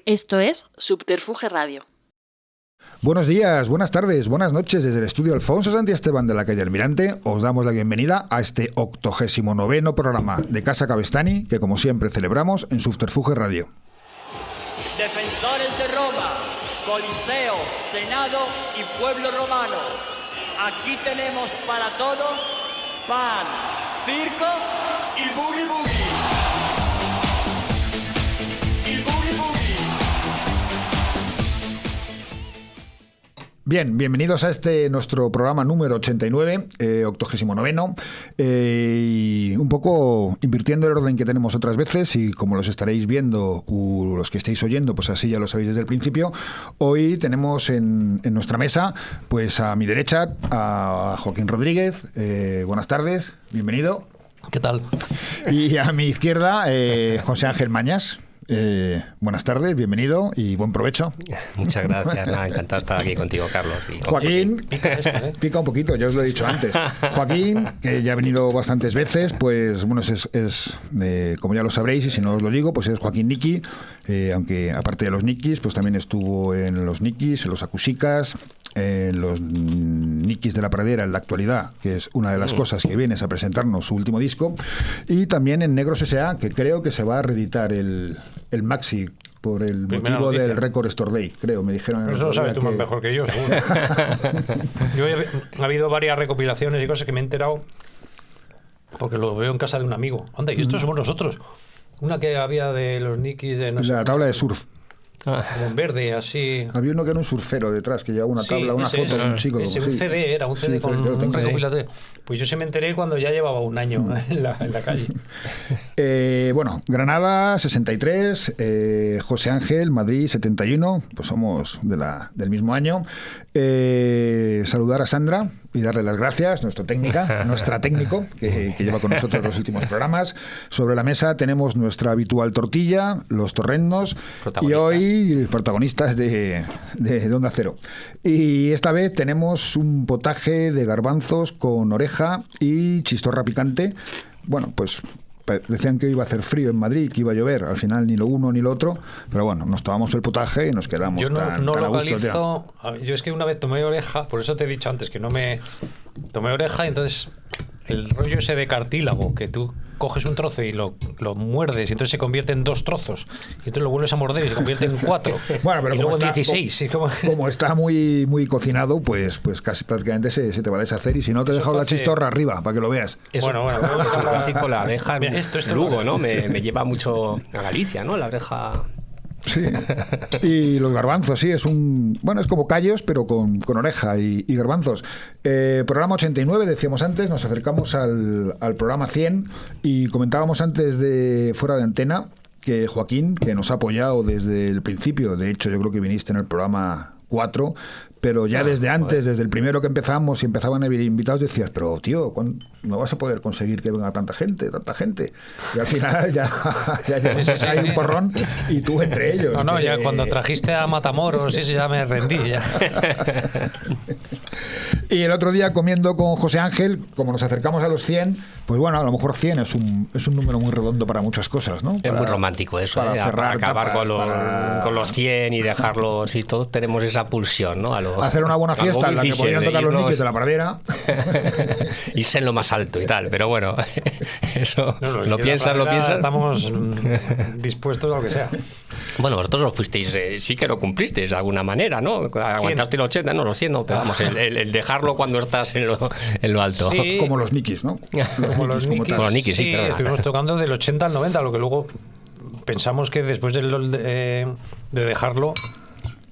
Esto es Subterfuge Radio. Buenos días, buenas tardes, buenas noches. Desde el estudio Alfonso Santi Esteban de la calle Almirante os damos la bienvenida a este 89º programa de Casa Cabestany que, como siempre, celebramos en Subterfuge Radio. Defensores de Roma, Coliseo, Senado y pueblo romano. Aquí tenemos para todos pan, circo y boogie boogie. Bien, bienvenidos a este nuestro programa número 89, 89º, y un poco invirtiendo el orden que tenemos otras veces, y como los estaréis viendo o los que estéis oyendo, pues así ya lo sabéis desde el principio. Hoy tenemos en nuestra mesa, pues a mi derecha, a Joaquín Rodríguez. Buenas tardes, bienvenido. ¿Qué tal? Y a mi izquierda, José Ángel Mañas. Buenas tardes, bienvenido y buen provecho. Muchas gracias, encantado de estar aquí contigo, Carlos. Y Joaquín, pica un poquito, ya os lo he dicho antes. Joaquín, que ya ha venido bastantes veces, pues bueno, es como ya lo sabréis, y si no os lo digo, pues es Joaquín Niki, aunque aparte de los Nikis, pues también estuvo en los Nikis, en los Acusicas, en los Nikis de la Pradera en la actualidad, que es una de las cosas que vienes a presentarnos su último disco, y también en Negros S.A., que creo que se va a reeditar el maxi por el Primera motivo noticia del Record Store Day, creo, me dijeron. Pero eso lo sabes tú más mejor que yo, seguro. Ha habido varias recopilaciones y cosas que me he enterado porque lo veo en casa de un amigo. Anda, y estos somos nosotros. Una que había de los Nikis de no sé, la tabla de surf. como en verde, así. Había uno que era un surfero detrás, que llevaba una tabla, una foto de un chico. Ese, sí. un CD era, un CD Sí, con yo lo tengo un ahí. recopilatorio. Pues yo se me enteré cuando ya llevaba un año en la calle. Bueno, Granada 63, José Ángel, Madrid 71, pues somos del mismo año. Saludar a Sandra y darle las gracias, nuestra técnico, que lleva con nosotros los últimos programas. Sobre la mesa tenemos nuestra habitual tortilla, los torrendos, y hoy protagonistas de Onda Cero. Y esta vez tenemos un potaje de garbanzos con oreja y chistorra picante. Bueno, pues decían que iba a hacer frío en Madrid, que iba a llover. Al final ni lo uno ni lo otro, pero bueno, nos tomamos el potaje y nos quedamos. Yo no tan a gusto, localizo. Yo es que una vez tomé oreja, por eso te he dicho antes que no me tomé oreja, y entonces el rollo ese de cartílago, que tú coges un trozo y lo muerdes y entonces se convierte en 2 trozos y entonces lo vuelves a morder y se convierte en 4. Bueno, pero y luego está, 16. Como está muy cocinado, pues casi prácticamente se te va a deshacer, y si no te he dejado la chistorra arriba para que lo veas. Bueno, así con la oreja en Lugo, ¿no? Me lleva mucho a Galicia, ¿no? La oreja. Sí. Y los garbanzos, sí, es como callos, pero con oreja y garbanzos. Programa 89, decíamos antes, nos acercamos al programa 100 y comentábamos antes de fuera de antena que Joaquín, que nos ha apoyado desde el principio, de hecho yo creo que viniste en el programa 4, pero ya desde antes, desde el primero que empezamos y empezaban a venir invitados, decías, pero tío, no vas a poder conseguir que venga tanta gente, y al final ya hay un porrón y tú entre ellos. Ya cuando trajiste a Matamoros, eso ya me rendí ya. Y el otro día comiendo con José Ángel, como nos acercamos a los 100, pues bueno, a lo mejor 100 es un número muy redondo para muchas cosas, ¿no? Es muy romántico eso, para cerrar acabar tapas, con los 100 y dejarlos, y todos tenemos esa pulsión, ¿no? Hacer una buena fiesta en la que podían tocar los Nikis de la Pradera. Y ser lo más alto y tal, pero bueno, eso lo piensas. Estamos dispuestos a lo que sea. Bueno, vosotros lo fuisteis, sí que lo cumplisteis de alguna manera, ¿no? Aguantaste el 80, no, los 100 no, pero vamos, el dejarlo cuando estás en lo alto. Sí. Como los Nikis, ¿no? Como los Nikis, sí, estuvimos tocando del 80 al 90, lo que luego pensamos que después de dejarlo,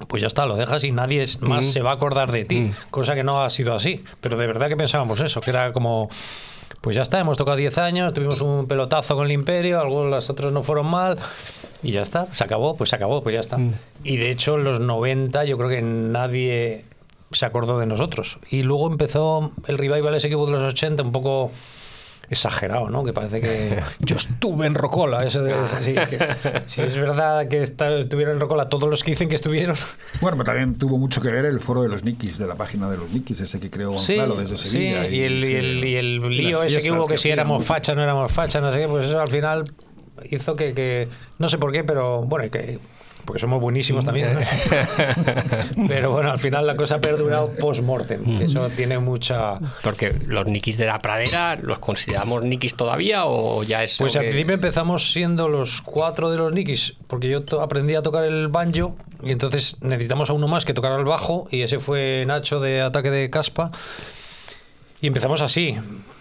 pues ya está, lo dejas y nadie más se va a acordar de ti, cosa que no ha sido así, pero de verdad que pensábamos eso, que era como, pues ya está, hemos tocado 10 años, tuvimos un pelotazo con el Imperio, algunos las otras no fueron mal y ya está, se acabó, pues ya está. Y de hecho en los 90 yo creo que nadie se acordó de nosotros, y luego empezó el revival ese que hubo de los 80 un poco exagerado, ¿no? Que parece que yo estuve en Rocola. Eso de, si es verdad que estuvieron en Rocola todos los que dicen que estuvieron. Bueno, pero también tuvo mucho que ver el foro de los Nikis, de la página de los Nikis, ese que creó Gonzalo desde Sevilla. Sí, y el lío ese que hubo, que si éramos facha, no éramos facha, no sé qué, pues eso al final hizo que no sé por qué, pero bueno, que porque somos buenísimos también. Pero bueno, al final la cosa ha perdurado post-mortem. Eso tiene mucha... Porque los Nikis de la Pradera, ¿los consideramos Nikis todavía o ya es...? Pues al principio empezamos siendo los 4 de los Nikis, porque yo aprendí a tocar el banjo y entonces necesitamos a uno más que tocara el bajo, y ese fue Nacho de Ataque de Caspa, y empezamos así.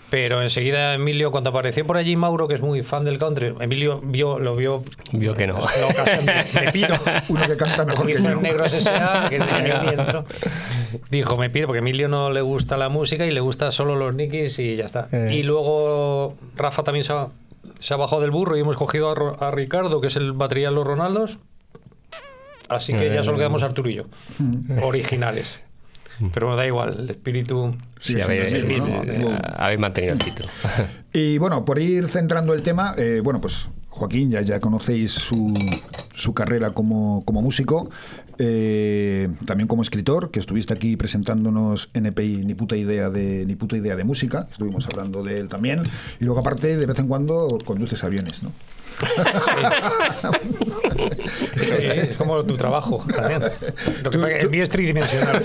Pero enseguida Emilio, cuando apareció por allí Mauro, que es muy fan del country, Emilio vio que no. La ocasión de Piro. Uno que canta mejor que yo. Negros S.A., que tenía ahí dentro. Dijo, me piro, porque a Emilio no le gusta la música y le gusta solo los Nikis y ya está. Y luego Rafa también se ha bajado del burro y hemos cogido a Ricardo, que es el batería de los Ronaldos. Así que ya solo quedamos Arturo y yo, originales. Pero me da igual, el espíritu... Sí, habéis mantenido el título. Y bueno, por ir centrando el tema, bueno, pues Joaquín, ya conocéis su carrera como músico, también como escritor, que estuviste aquí presentándonos NPI Ni puta idea de música, estuvimos hablando de él también, y luego aparte de vez en cuando conduces aviones, ¿no? Sí, es como tu trabajo también. Lo que pasa es que el mío es tridimensional.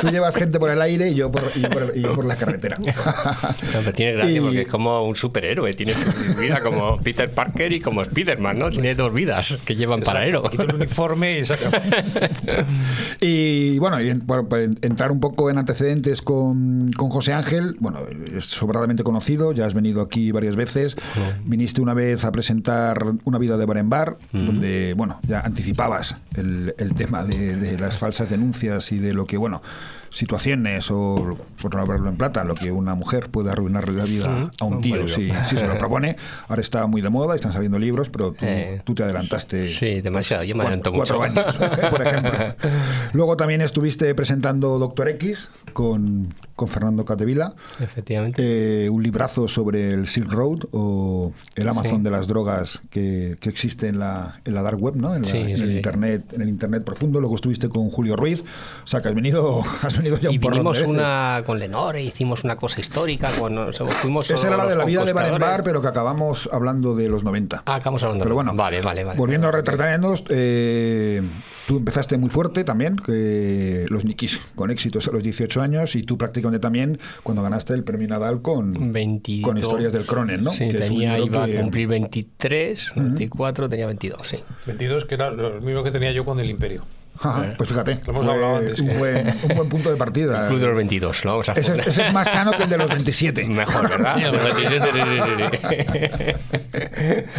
Tú llevas gente por el aire y yo por la carretera. No, tiene gracia porque es como un superhéroe. Tiene su vida como Peter Parker y como Spiderman, ¿no? Tiene 2 vidas que llevan paralelo. Quito el uniforme y saca. Y bueno, para entrar un poco en antecedentes con José Ángel, bueno, es sobradamente conocido, ya has venido aquí varias veces. Viniste una vez a presentar Una vida de bar en bar, donde, bueno, ya anticipabas el tema de las falsas denuncias y de lo que, bueno, situaciones o, por no hablarlo en plata, lo que una mujer puede arruinarle la vida a un tío si se lo propone. Ahora está muy de moda, están saliendo libros, pero tú te adelantaste. Sí, demasiado, yo me adelanto 4 mucho. años, por ejemplo. Luego también estuviste presentando Doctor X con Fernando Capdevila. Efectivamente. Un librazo sobre el Silk Road o el Amazon de las drogas que existe en la dark web, ¿no? En el internet profundo. Luego estuviste con Julio Ruiz. O sea, que has venido ya un porrón de veces. Una con Lenore, hicimos una cosa histórica. Fuimos esa era la de la vida de bar en bar, pero que acabamos hablando de los 90. Acabamos hablando pero bueno, vale. Volviendo a retratarnos, tú empezaste muy fuerte también, que los Nikis con éxitos a los 18 años, y tú prácticamente también cuando ganaste el premio Nadal con 22, con Historias del Cronen, ¿no? Sí, que iba a cumplir 23, 24, tenía 22, sí. 22, que era lo mismo que tenía yo con el Imperio. Ajá, pues fíjate, lo hemos hablado antes, un buen punto de partida. El club de los 22, ¿no? Ese es más sano que el de los 27. Mejor, ¿verdad?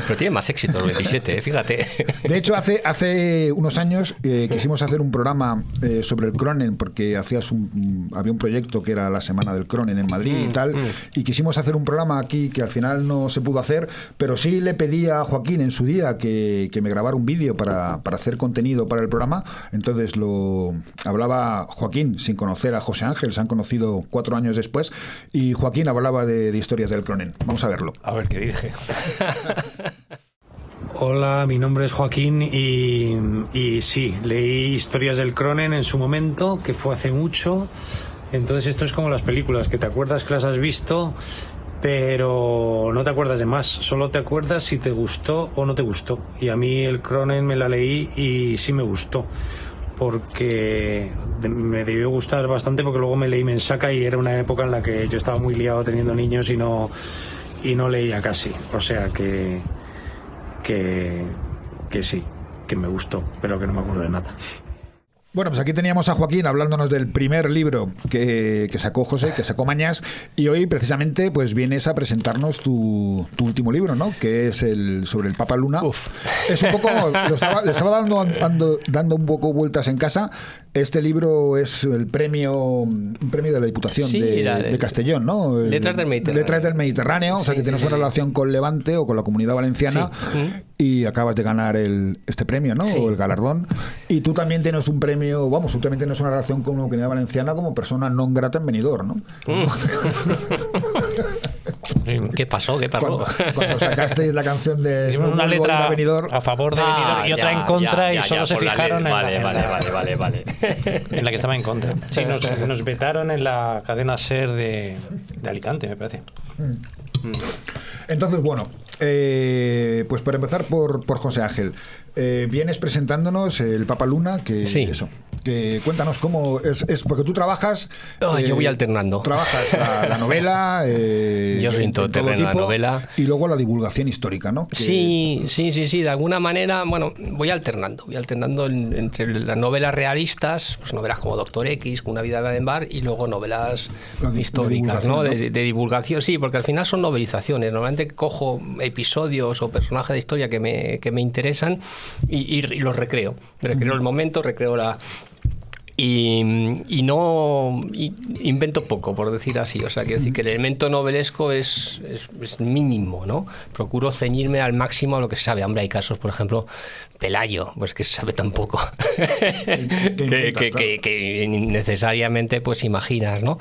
Pero tiene más éxito los 27, fíjate. De hecho, hace unos años quisimos hacer un programa sobre el Cronen, porque había un proyecto que era la Semana del Cronen en Madrid y tal, y quisimos hacer un programa aquí que al final no se pudo hacer, pero sí le pedí a Joaquín en su día que me grabara un vídeo para hacer contenido para el programa. Entonces lo hablaba Joaquín sin conocer a José Ángel, se han conocido 4 años después, y Joaquín hablaba de Historias del Cronen. Vamos a verlo. A ver qué dije. Hola, mi nombre es Joaquín y sí, leí Historias del Cronen en su momento, que fue hace mucho. Entonces esto es como las películas, que te acuerdas que las has visto, pero no te acuerdas de más, solo te acuerdas si te gustó o no te gustó. Y a mí el Cronen me la leí y sí me gustó, porque me debió gustar bastante, porque luego me leí Mensaca y era una época en la que yo estaba muy liado teniendo niños y no leía casi. O sea que sí, que me gustó, pero que no me acuerdo de nada. Bueno, pues aquí teníamos a Joaquín hablándonos del primer libro que sacó José, que sacó Mañas, y hoy precisamente pues vienes a presentarnos tu último libro, ¿no? Que es sobre el Papa Luna. Uf. Es un poco, le estaba dando un poco vueltas en casa. Este libro es un premio de la Diputación de Castellón, ¿no? Letras del Mediterráneo. Letras del Mediterráneo, o sea que tienes una relación con Levante o con la Comunidad Valenciana, y acabas de ganar este premio, ¿no? Sí. O el galardón. Y tú también tienes un premio, tú también tienes una relación con la Comunidad Valenciana como persona non grata en Benidorm, ¿no? ¿Qué pasó? Cuando sacasteis la canción de hicimos una letra Benidorm a favor de Benidorm y otra en contra, y solo se fijaron Vale. en la que estaba en contra. Sí, nos vetaron en la cadena SER de Alicante, me parece. Entonces, bueno, pues para empezar por José Ángel. Vienes presentándonos el Papa Luna, que Sí. eso. Que cuéntanos cómo es porque tú trabajas. Yo voy alternando. Trabajas la novela. Yo soy en todo terreno la novela. Y luego la divulgación histórica, ¿no? Sí. De alguna manera, bueno, voy alternando entre las novelas realistas, pues novelas como Doctor X, Una vida de Baden-Bar, y luego novelas históricas, ¿no? De divulgación, sí, porque al final son novelizaciones. Normalmente cojo episodios o personajes de historia que me interesan y los recreo. Recreo el momento, recreo la... Y invento poco, por decir así. O sea, quiero decir que el elemento novelesco es mínimo, ¿no? Procuro ceñirme al máximo a lo que se sabe. Hombre, hay casos, por ejemplo, Pelayo, pues que se sabe tan poco que necesariamente pues imaginas, ¿no?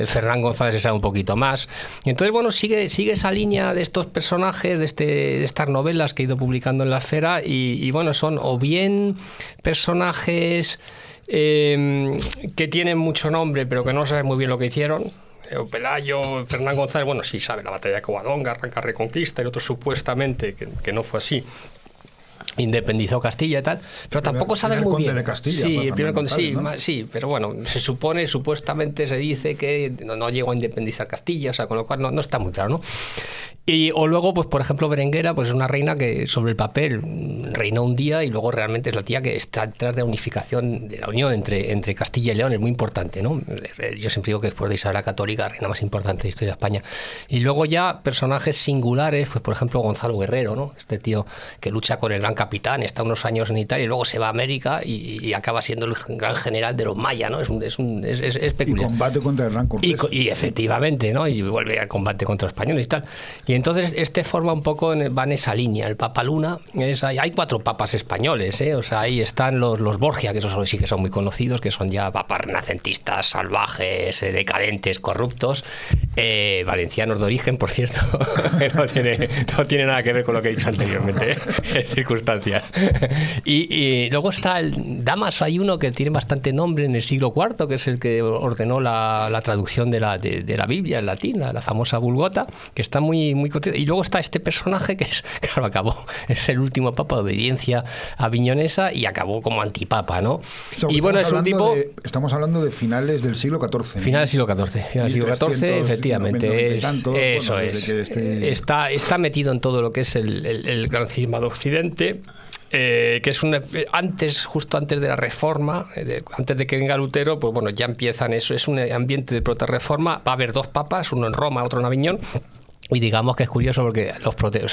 Fernán González se sabe un poquito más. Y entonces, bueno, sigue esa línea de estos personajes, de estas novelas que he ido publicando en La Esfera, y bueno, son o bien personajes que tienen mucho nombre pero que no sabes muy bien lo que hicieron. Pelayo, Fernán González, bueno, sí sabe la batalla de Covadonga, arranca Reconquista, y otro supuestamente que no fue así, independizó Castilla y tal, pero tampoco sabes muy bien. El primer conde de Castilla. Sí, el primer conde, sí, ¿no? sí, pero bueno, supuestamente se dice que no llegó a independizar Castilla, o sea, con lo cual no está muy claro, ¿no? O luego, pues por ejemplo, Berenguera, pues es una reina que sobre el papel reinó un día y luego realmente es la tía que está detrás de la unificación, de la unión entre Castilla y León, es muy importante, ¿no? Yo siempre digo que después de Isabel la Católica, la reina más importante de la historia de España. Y luego ya personajes singulares, pues por ejemplo Gonzalo Guerrero, ¿no? Este tío que lucha con el gran capitán, está unos años en Italia y luego se va a América y acaba siendo el gran general de los mayas, ¿no? Es peculiar. Y combate contra Hernán Cortés. Y efectivamente, ¿no? Y vuelve a combate contra los españoles y tal. Y entonces forma un poco, va en esa línea. El Papa Luna, hay 4 papas españoles, ¿eh? O sea, ahí están los Borgia, que esos sí que son muy conocidos, que son ya papas renacentistas, salvajes, decadentes, corruptos, valencianos de origen, por cierto, que no tiene nada que ver con lo que he dicho anteriormente, en circunstancias. Y luego está el Damaso, hay uno que tiene bastante nombre en el siglo IV, que es el que ordenó la traducción de la Biblia en latín, la famosa Vulgata, que está muy contento. Y luego está este personaje que es el último papa de obediencia aviñonesa y acabó como antipapa, ¿no? O sea, y bueno, es un tipo... Estamos hablando de finales del siglo XIV. Final del siglo XIV, efectivamente. Eso es. Está metido en todo lo que es el gran cisma de Occidente. Que es justo antes de la Reforma, antes de que venga Lutero, pues bueno, ya empiezan eso, es un ambiente de protarreforma. Va a haber 2 papas, uno en Roma, otro en Aviñón. Y digamos que es curioso porque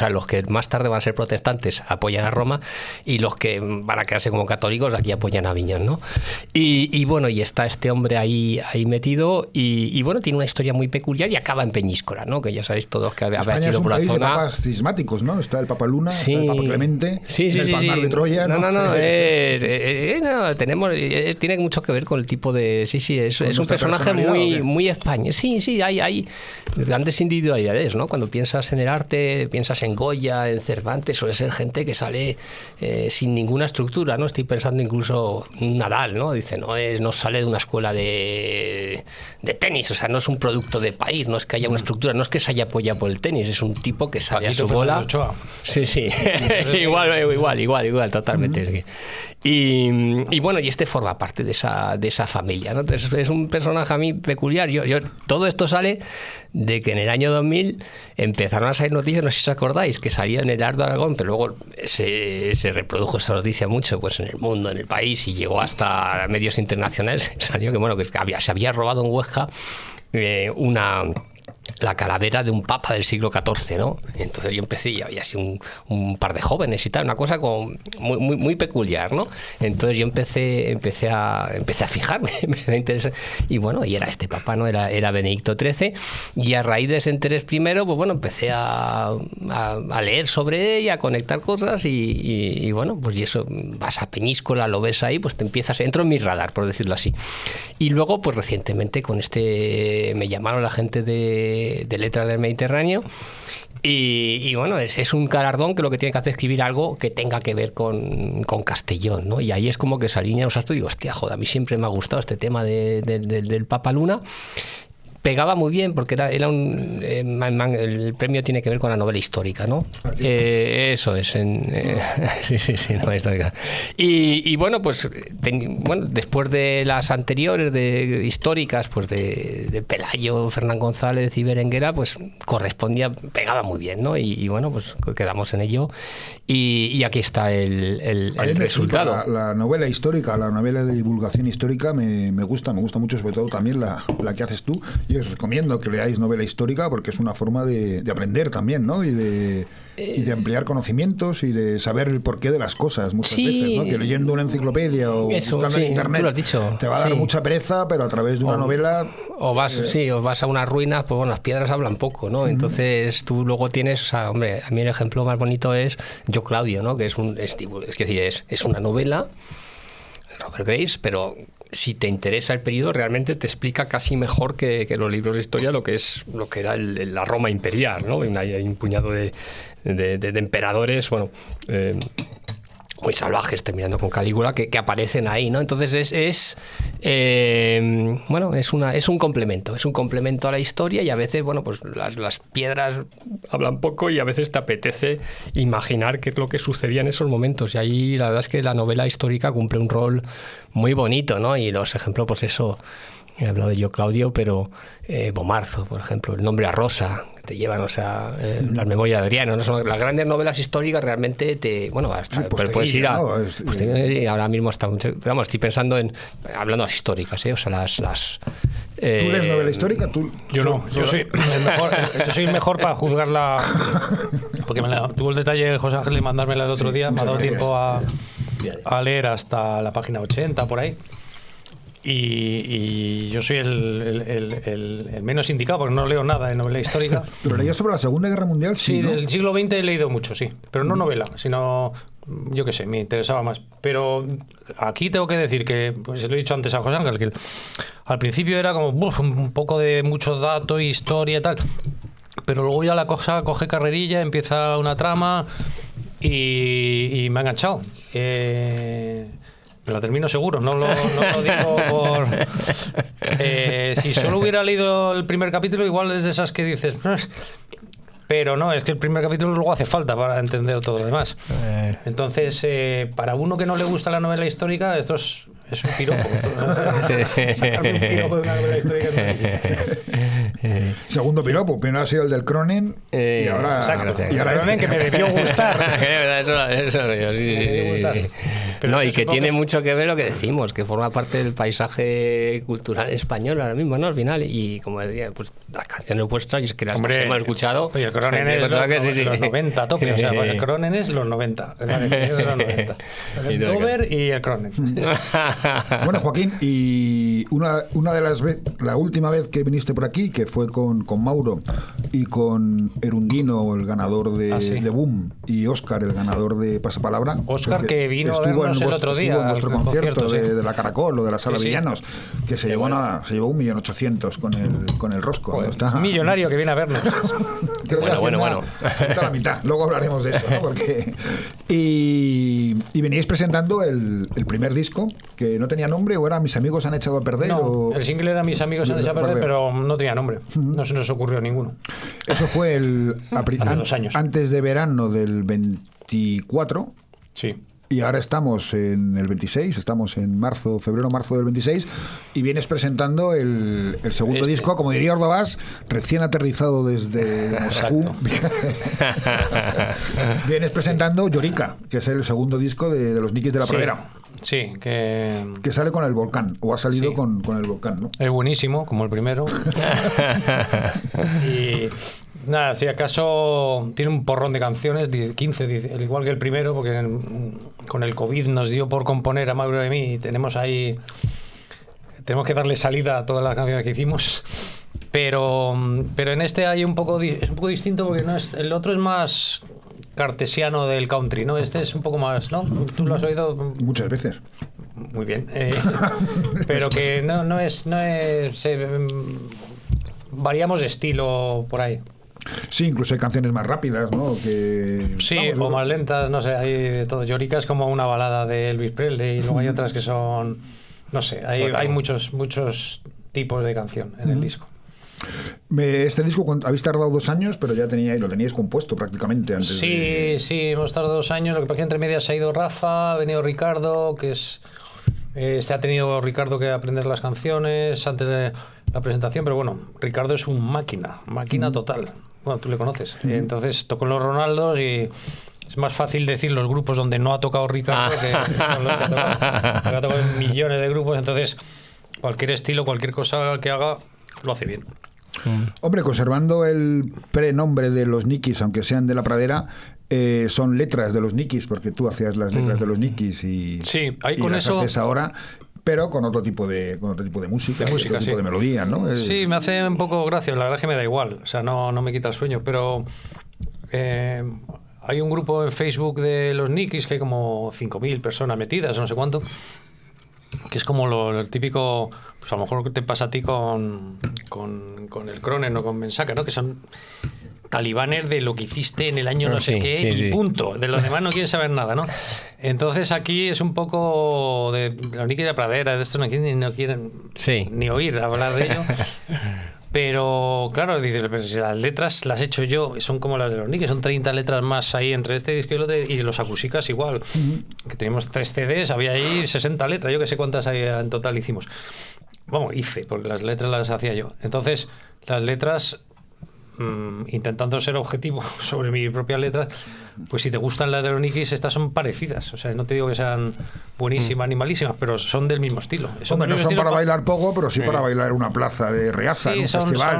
los que más tarde van a ser protestantes apoyan a Roma y los que van a quedarse como católicos aquí apoyan a Aviñón, ¿no? Y bueno, y está este hombre ahí metido y bueno, tiene una historia muy peculiar y acaba en Peñíscola, ¿no? Que ya sabéis todos que habéis ido por la zona. De papas cismáticos, ¿no? Está el Papa Luna, sí, está el Papa Clemente, el Palmar de Troya, ¿no? No, tiene mucho que ver con el tipo de... Sí, es un personaje muy español. Sí, hay grandes individualidades, ¿no? Cuando piensas en el arte, piensas en Goya, en Cervantes, suele ser gente que sale sin ninguna estructura, ¿no? Estoy pensando incluso en Nadal, ¿no? Dice, no sale de una escuela de tenis, o sea, no es un producto de país, no es que haya una estructura, no es que se haya apoyado por el tenis, es un tipo que sale a su bola. Sí. igual, totalmente. Y bueno, y forma parte de esa familia, ¿no? Entonces es un personaje a mí peculiar. Todo esto sale de que en el año 2000 empezaron a salir noticias, no sé si os acordáis, que salía en el Heraldo de Aragón, pero luego se reprodujo esa noticia mucho pues en el mundo, en el país, y llegó hasta medios internacionales. Salió que se había robado en Huesca la calavera de un papa del siglo XIV, ¿no? Entonces yo empecé y había así un par de jóvenes y tal, una cosa como muy peculiar, ¿no? Entonces yo empecé a fijarme, me interesa, y bueno, y era este papa, ¿no? Era Benedicto XIII, y a raíz de ese interés primero, pues bueno, empecé a leer sobre ella, a conectar cosas y bueno, pues y eso, vas a Peñíscola, lo ves ahí, pues entro en mi radar, por decirlo así. Y luego, pues recientemente me llamaron la gente de Letras del Mediterráneo y bueno, es un galardón que lo que tiene que hacer es escribir algo que tenga que ver con Castellón, ¿no? Y ahí es como que se alinean los astros y digo, hostia, joder, a mí siempre me ha gustado este tema del Papa Luna. pegaba muy bien porque era el premio tiene que ver con la novela histórica, ¿no? Eso es, sí, novela histórica. Y bueno, pues después de las anteriores de históricas, pues de Pelayo, Fernán González y Berenguera, pues pegaba muy bien, ¿no? Y bueno, pues quedamos en ello y aquí está el resultado. La novela histórica, la novela de divulgación histórica me gusta mucho, sobre todo también la que haces tú. Y os recomiendo que leáis novela histórica porque es una forma de aprender también, ¿no? Y de ampliar conocimientos y de saber el porqué de las cosas muchas veces, ¿no? Que leyendo una enciclopedia o buscando en internet tú lo has dicho, te va a dar mucha pereza, pero a través de una novela... O vas a unas ruinas, pues bueno, las piedras hablan poco, ¿no? Entonces tú luego tienes, o sea, hombre, a mí el ejemplo más bonito es Yo Claudio, ¿no? Que es una novela, Robert Graves, pero si te interesa el periodo, realmente te explica casi mejor que los libros de historia lo que era la Roma imperial, ¿no? Hay un puñado de emperadores, bueno, muy salvajes, terminando con Calígula, que aparecen ahí, ¿no? Entonces es un complemento a la historia, y a veces, bueno, pues las piedras hablan poco y a veces te apetece imaginar qué es lo que sucedía en esos momentos, y ahí la verdad es que la novela histórica cumple un rol muy bonito, ¿no? Y los ejemplos, pues eso, he hablado de Yo Claudio, pero Bomarzo, por ejemplo, El nombre a Rosa, que te llevan, o sea, Las memorias de Adriano, ¿no? Son las grandes novelas históricas, realmente puedes ir a... ¿no? Ahora mismo estoy pensando hablando de las históricas, o sea, las ¿Tú lees novela histórica? Yo no, yo soy el mejor para juzgarla, porque tuvo el detalle José Ángel de mandármela el otro día, me ha dado tiempo a leer hasta la página 80 por ahí. Y yo soy el menos indicado porque no leo nada de novela histórica. ¿Pero leías sobre la Segunda Guerra Mundial? Sí, ¿no? del siglo XX he leído mucho, sí. Pero no novela, sino, yo qué sé, me interesaba más. Pero aquí tengo que decir que, pues lo he dicho antes a José Ángel, que al principio era como un poco de muchos datos, historia y tal. Pero luego ya la cosa coge carrerilla, empieza una trama y me ha enganchado. La termino seguro, no lo digo por... si solo hubiera leído el primer capítulo, igual es de esas que dices... Pero no, es que el primer capítulo luego hace falta para entender todo lo demás. Entonces, para uno que no le gusta la novela histórica, esto es un piropo. Sacarme un piropo de una novela histórica. Segundo piropo, primero ha sido el del Cronen y ahora... Exacto. Y ahora Cronen, que me debió gustar. Sí. No, y que tiene mucho que ver lo que decimos, que forma parte del paisaje cultural español ahora mismo, ¿no? Al final, y como decía, pues las canciones vuestras, y es que las hemos escuchado. Oye, el Cronen es los 90, tope. O sea, el Cronen es los 90. La definición de los 90. El Dover y el Cronen. Bueno, Joaquín, y una de las la última vez que viniste por aquí, que fue con Mauro y con Erundino, el ganador de Boom, y Óscar, el ganador de Pasapalabra. Óscar, que vino a vernos el otro día en vuestro concierto sí. de la Caracol o de la Sala Villanos, que se llevó 1.800.000 con el rosco. Pues, está... Millonario que viene a vernos. Bueno. Está a la mitad. Luego hablaremos de eso, ¿no? Porque... Y veníais presentando el primer disco, que no tenía nombre, o era Mis amigos han echado a perder. No, el single era Mis amigos han echado a perder, pero no tenía nombre. No se nos ocurrió ninguno. Eso fue hace 2 años. Antes de verano del 24. Sí. Y ahora estamos en el 26, estamos en febrero-marzo del 26, y vienes presentando el segundo disco, como diría Ordovás, recién aterrizado desde Moscú. Vienes presentando Llorica, que es el segundo disco de los Nikis de la Pradera. Sí, que sale con el volcán, o ha salido con el volcán, ¿no? Es buenísimo, como el primero. Y nada, si acaso tiene un porrón de canciones, 15, al igual que el primero, porque con el COVID nos dio por componer a Mauro y a mí, y tenemos que darle salida a todas las canciones que hicimos. Pero en este hay es un poco distinto, porque el otro es más cartesiano del country, ¿no? Este es un poco más, ¿no? ¿Tú lo has oído? Muchas veces. Muy bien. Pero que no es variamos de estilo por ahí. Sí, incluso hay canciones más rápidas, ¿no? O más lentas, no sé, hay de todo. Llorica es como una balada de Elvis Presley, y luego hay otras que son, no sé, hay muchos tipos de canción en el disco. Este disco habéis tardado 2 años, pero ya lo teníais compuesto prácticamente antes. Sí, hemos tardado 2 años. Lo que pasa es que entre medias ha ido Rafa, ha venido Ricardo, que es... ha tenido Ricardo que aprender las canciones antes de la presentación, pero bueno, Ricardo es un máquina total. Bueno, tú le conoces. Entonces tocó en los Ronaldos y es más fácil decir los grupos donde no ha tocado Ricardo que los que ha tocado. Ha tocado en millones de grupos, entonces cualquier estilo, cualquier cosa que haga, lo hace bien. Hombre, conservando el prenombre de los Nikis, aunque sean de La Pradera, son letras de los Nikis, porque tú hacías las letras de los Nikis y, sí, ahí y con las eso haces ahora, pero con otro tipo de música, otro tipo de melodía, ¿no? Sí, me hace un poco gracia, la verdad es que me da igual, o sea, no me quita el sueño, pero hay un grupo en Facebook de los Nikis que hay como 5.000 personas metidas, no sé cuánto, que es como el típico, pues a lo mejor te pasa a ti con el Cronen o con Mensaka, ¿no? Que son talibanes de lo que hiciste en el año no sé qué y punto. De los demás no quieren saber nada, ¿no? Entonces aquí es un poco de la única pradera, de esto no quieren ni oír hablar de ello. Pero claro, dices, pero si las letras las he hecho yo, son como las de los Nikis, son 30 letras más ahí entre este disco y el otro, y los acúsicas igual. Que teníamos 3 CDs, había ahí 60 letras, yo que sé cuántas en total hicimos. Bueno, hice, porque las letras las hacía yo. Entonces, las letras, intentando ser objetivo sobre mis propias letras, pues si te gustan las de los Nikis, estas son parecidas. O sea, no te digo que sean buenísimas ni malísimas, pero son del mismo estilo. Hombre, no son para bailar poco, pero sí para bailar una plaza de Reaza, en un festival,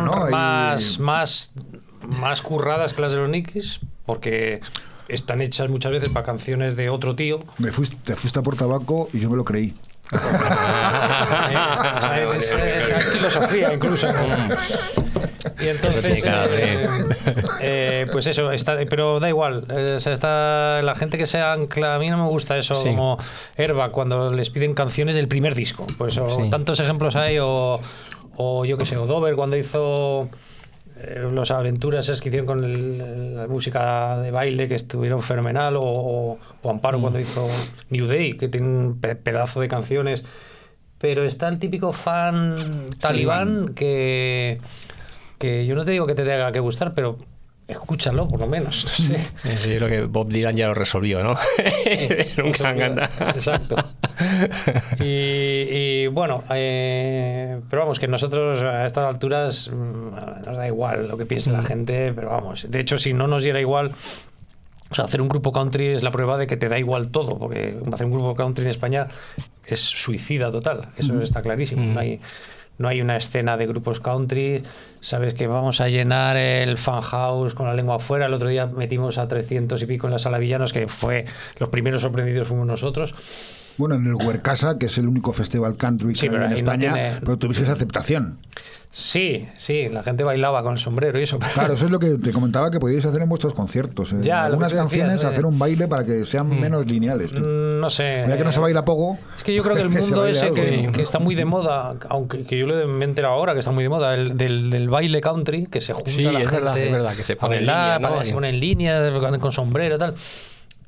son ¿no? más curradas que las de los Nikis, porque están hechas muchas veces para canciones de otro tío. Te fuiste a por tabaco y yo me lo creí. Es filosofía incluso. Y entonces pues eso pero da igual, o sea, está la gente que se ancla. A mí no me gusta eso, como Herba cuando les piden canciones del primer disco, pues tantos ejemplos hay, o yo que sé, o Dover cuando hizo las aventuras que hicieron con la música de baile, que estuvieron fenomenal, o Amparo cuando hizo New Day, que tiene un pedazo de canciones. Pero está el típico fan talibán que yo no te digo que te tenga que gustar, pero escúchalo por lo menos, no sé. Eso yo creo que Bob Dylan ya lo resolvió, ¿no? Nunca encanta. Exacto. Y bueno, pero vamos, que nosotros a estas alturas nos da igual lo que piense la gente, pero vamos, de hecho si no nos diera igual, o sea, hacer un grupo country es la prueba de que te da igual todo, porque hacer un grupo country en España es suicida total, eso está clarísimo. No hay una escena de grupos country. Sabes que vamos a llenar el fan house con la lengua afuera. El otro día metimos a 300 y pico en la Sala Villanos, que fue los primeros sorprendidos fuimos nosotros. Bueno, en el Huercasa, que es el único festival country que hay en España, pero tuviste aceptación. Sí, la gente bailaba con el sombrero y eso. Claro, eso es lo que te comentaba que podíais hacer en vuestros conciertos. Ya, algunas canciones, hacer un baile para que sean menos lineales. No sé. Ya que no se baila poco. Es que yo creo que el mundo ese que está muy de moda, aunque que yo me he enterado ahora que está muy de moda, del baile country, que se junta la gente. Es verdad, que se pone en línea, ¿no? Se pone en línea, con sombrero y tal.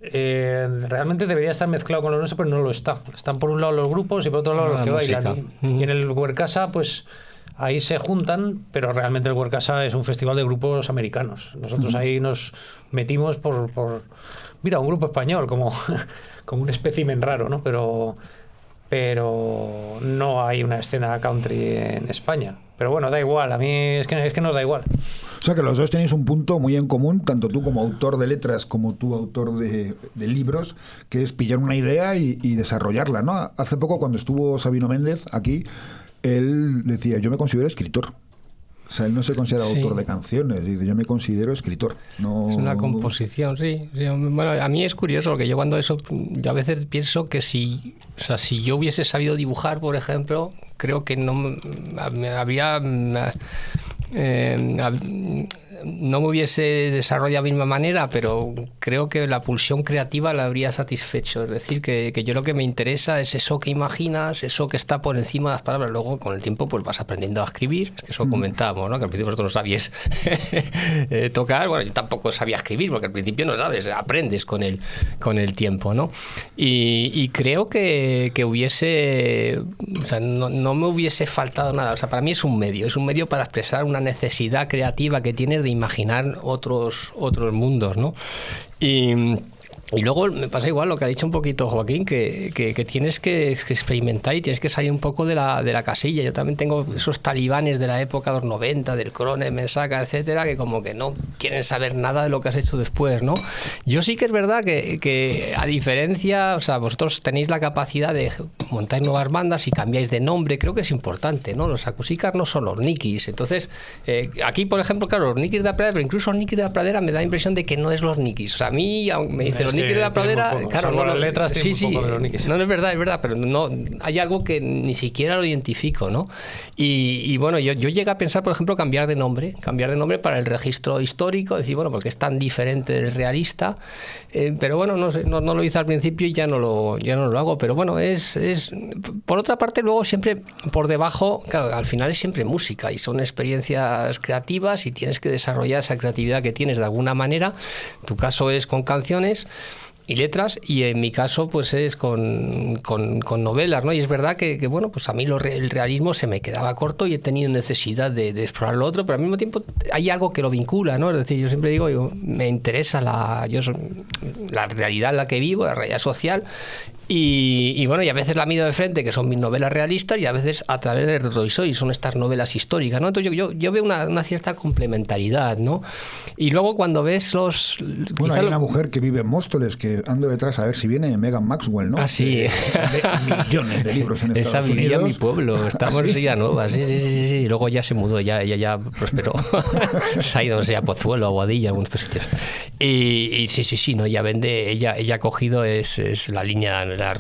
Realmente debería estar mezclado con lo nuestro, pero no lo está. Están por un lado los grupos y por otro lado los que bailan. Y en el Huercasa, pues ahí se juntan, pero realmente el Huercasa es un festival de grupos americanos. Nosotros ahí nos metimos por mira, un grupo español, como un espécimen raro, ¿no? Pero no hay una escena country en España. Pero bueno, da igual, a mí es que nos da igual. O sea que los dos tenéis un punto muy en común, tanto tú como autor de letras como tú autor de libros, que es pillar una idea y desarrollarla, ¿no? Hace poco, cuando estuvo Sabino Méndez aquí, él decía, yo me considero escritor. O sea, él no se considera autor de canciones, dice, yo me considero escritor. No... Es una composición, sí. Bueno, a mí es curioso, porque yo yo a veces pienso que si yo hubiese sabido dibujar, por ejemplo, creo que no me habría... no me hubiese desarrollado de la misma manera, pero creo que la pulsión creativa la habría satisfecho. Es decir, que yo lo que me interesa es eso que imaginas, eso que está por encima de las palabras. Luego, con el tiempo, pues vas aprendiendo a escribir. Es que eso comentábamos, ¿no? Que al principio vosotros no sabíais tocar. Bueno, yo tampoco sabía escribir, porque al principio no sabes, aprendes con el tiempo, ¿no? Y creo que hubiese... O sea, no me hubiese faltado nada. O sea, para mí es un medio para expresar una necesidad creativa que tienes de imaginar otros mundos, ¿no? Y luego me pasa igual lo que ha dicho un poquito Joaquín, que tienes que experimentar y tienes que salir un poco de la casilla. Yo también tengo esos talibanes de la época de los 90, del Crone, Mensaca, etcétera, que como que no quieren saber nada de lo que has hecho después, ¿no? Yo sí que es verdad que a diferencia, o sea, vosotros tenéis la capacidad de montar nuevas bandas y cambiáis de nombre, creo que es importante, ¿no? Los Acúsicas no son los Nikis. Entonces, aquí, por ejemplo, claro, los Nikis de la Pradera, pero incluso los Nikis de la Pradera me da la impresión de que no es los Nikis. O sea, a mí me dice los Nikis de la Pradera, claro, no, las letras sí, un poco de los Nikis. No, es verdad, pero no hay algo que ni siquiera lo identifico, ¿no? Y bueno, yo llegué a pensar, por ejemplo, cambiar de nombre para el registro histórico, decir, bueno, porque es tan diferente del realista, pero bueno, no sé, no lo hice al principio y ya no lo hago, pero bueno, es por otra parte, luego siempre por debajo, claro, al final es siempre música y son experiencias creativas y tienes que desarrollar esa creatividad que tienes de alguna manera. Tu caso es con canciones y letras, y en mi caso pues es con novelas, ¿no? Y es verdad que bueno, pues a mí el realismo se me quedaba corto y he tenido necesidad de explorar lo otro, pero al mismo tiempo hay algo que lo vincula, ¿no? Es decir, yo siempre digo, me interesa la realidad en la que vivo, la realidad social, y bueno, y a veces la miro de frente, que son mis novelas realistas, y a veces a través del retrovisor, y son estas novelas históricas, ¿no? Entonces yo veo una cierta complementariedad, ¿no? Y luego cuando ves Bueno, hay una mujer que vive en Móstoles, que ando detrás a ver si viene Megan Maxwell, ¿no? Ah, sí. Millones de libros en Estados Esa vivía Unidos. en mi pueblo, estamos en Silla Nueva, sí. Y luego ya se mudó, ya prosperó. Se ha ido, no sé, a Pozuelo, a Boadilla, algunos de estos sitios. Y sí, no, ella vende, ella ha cogido es la línea, la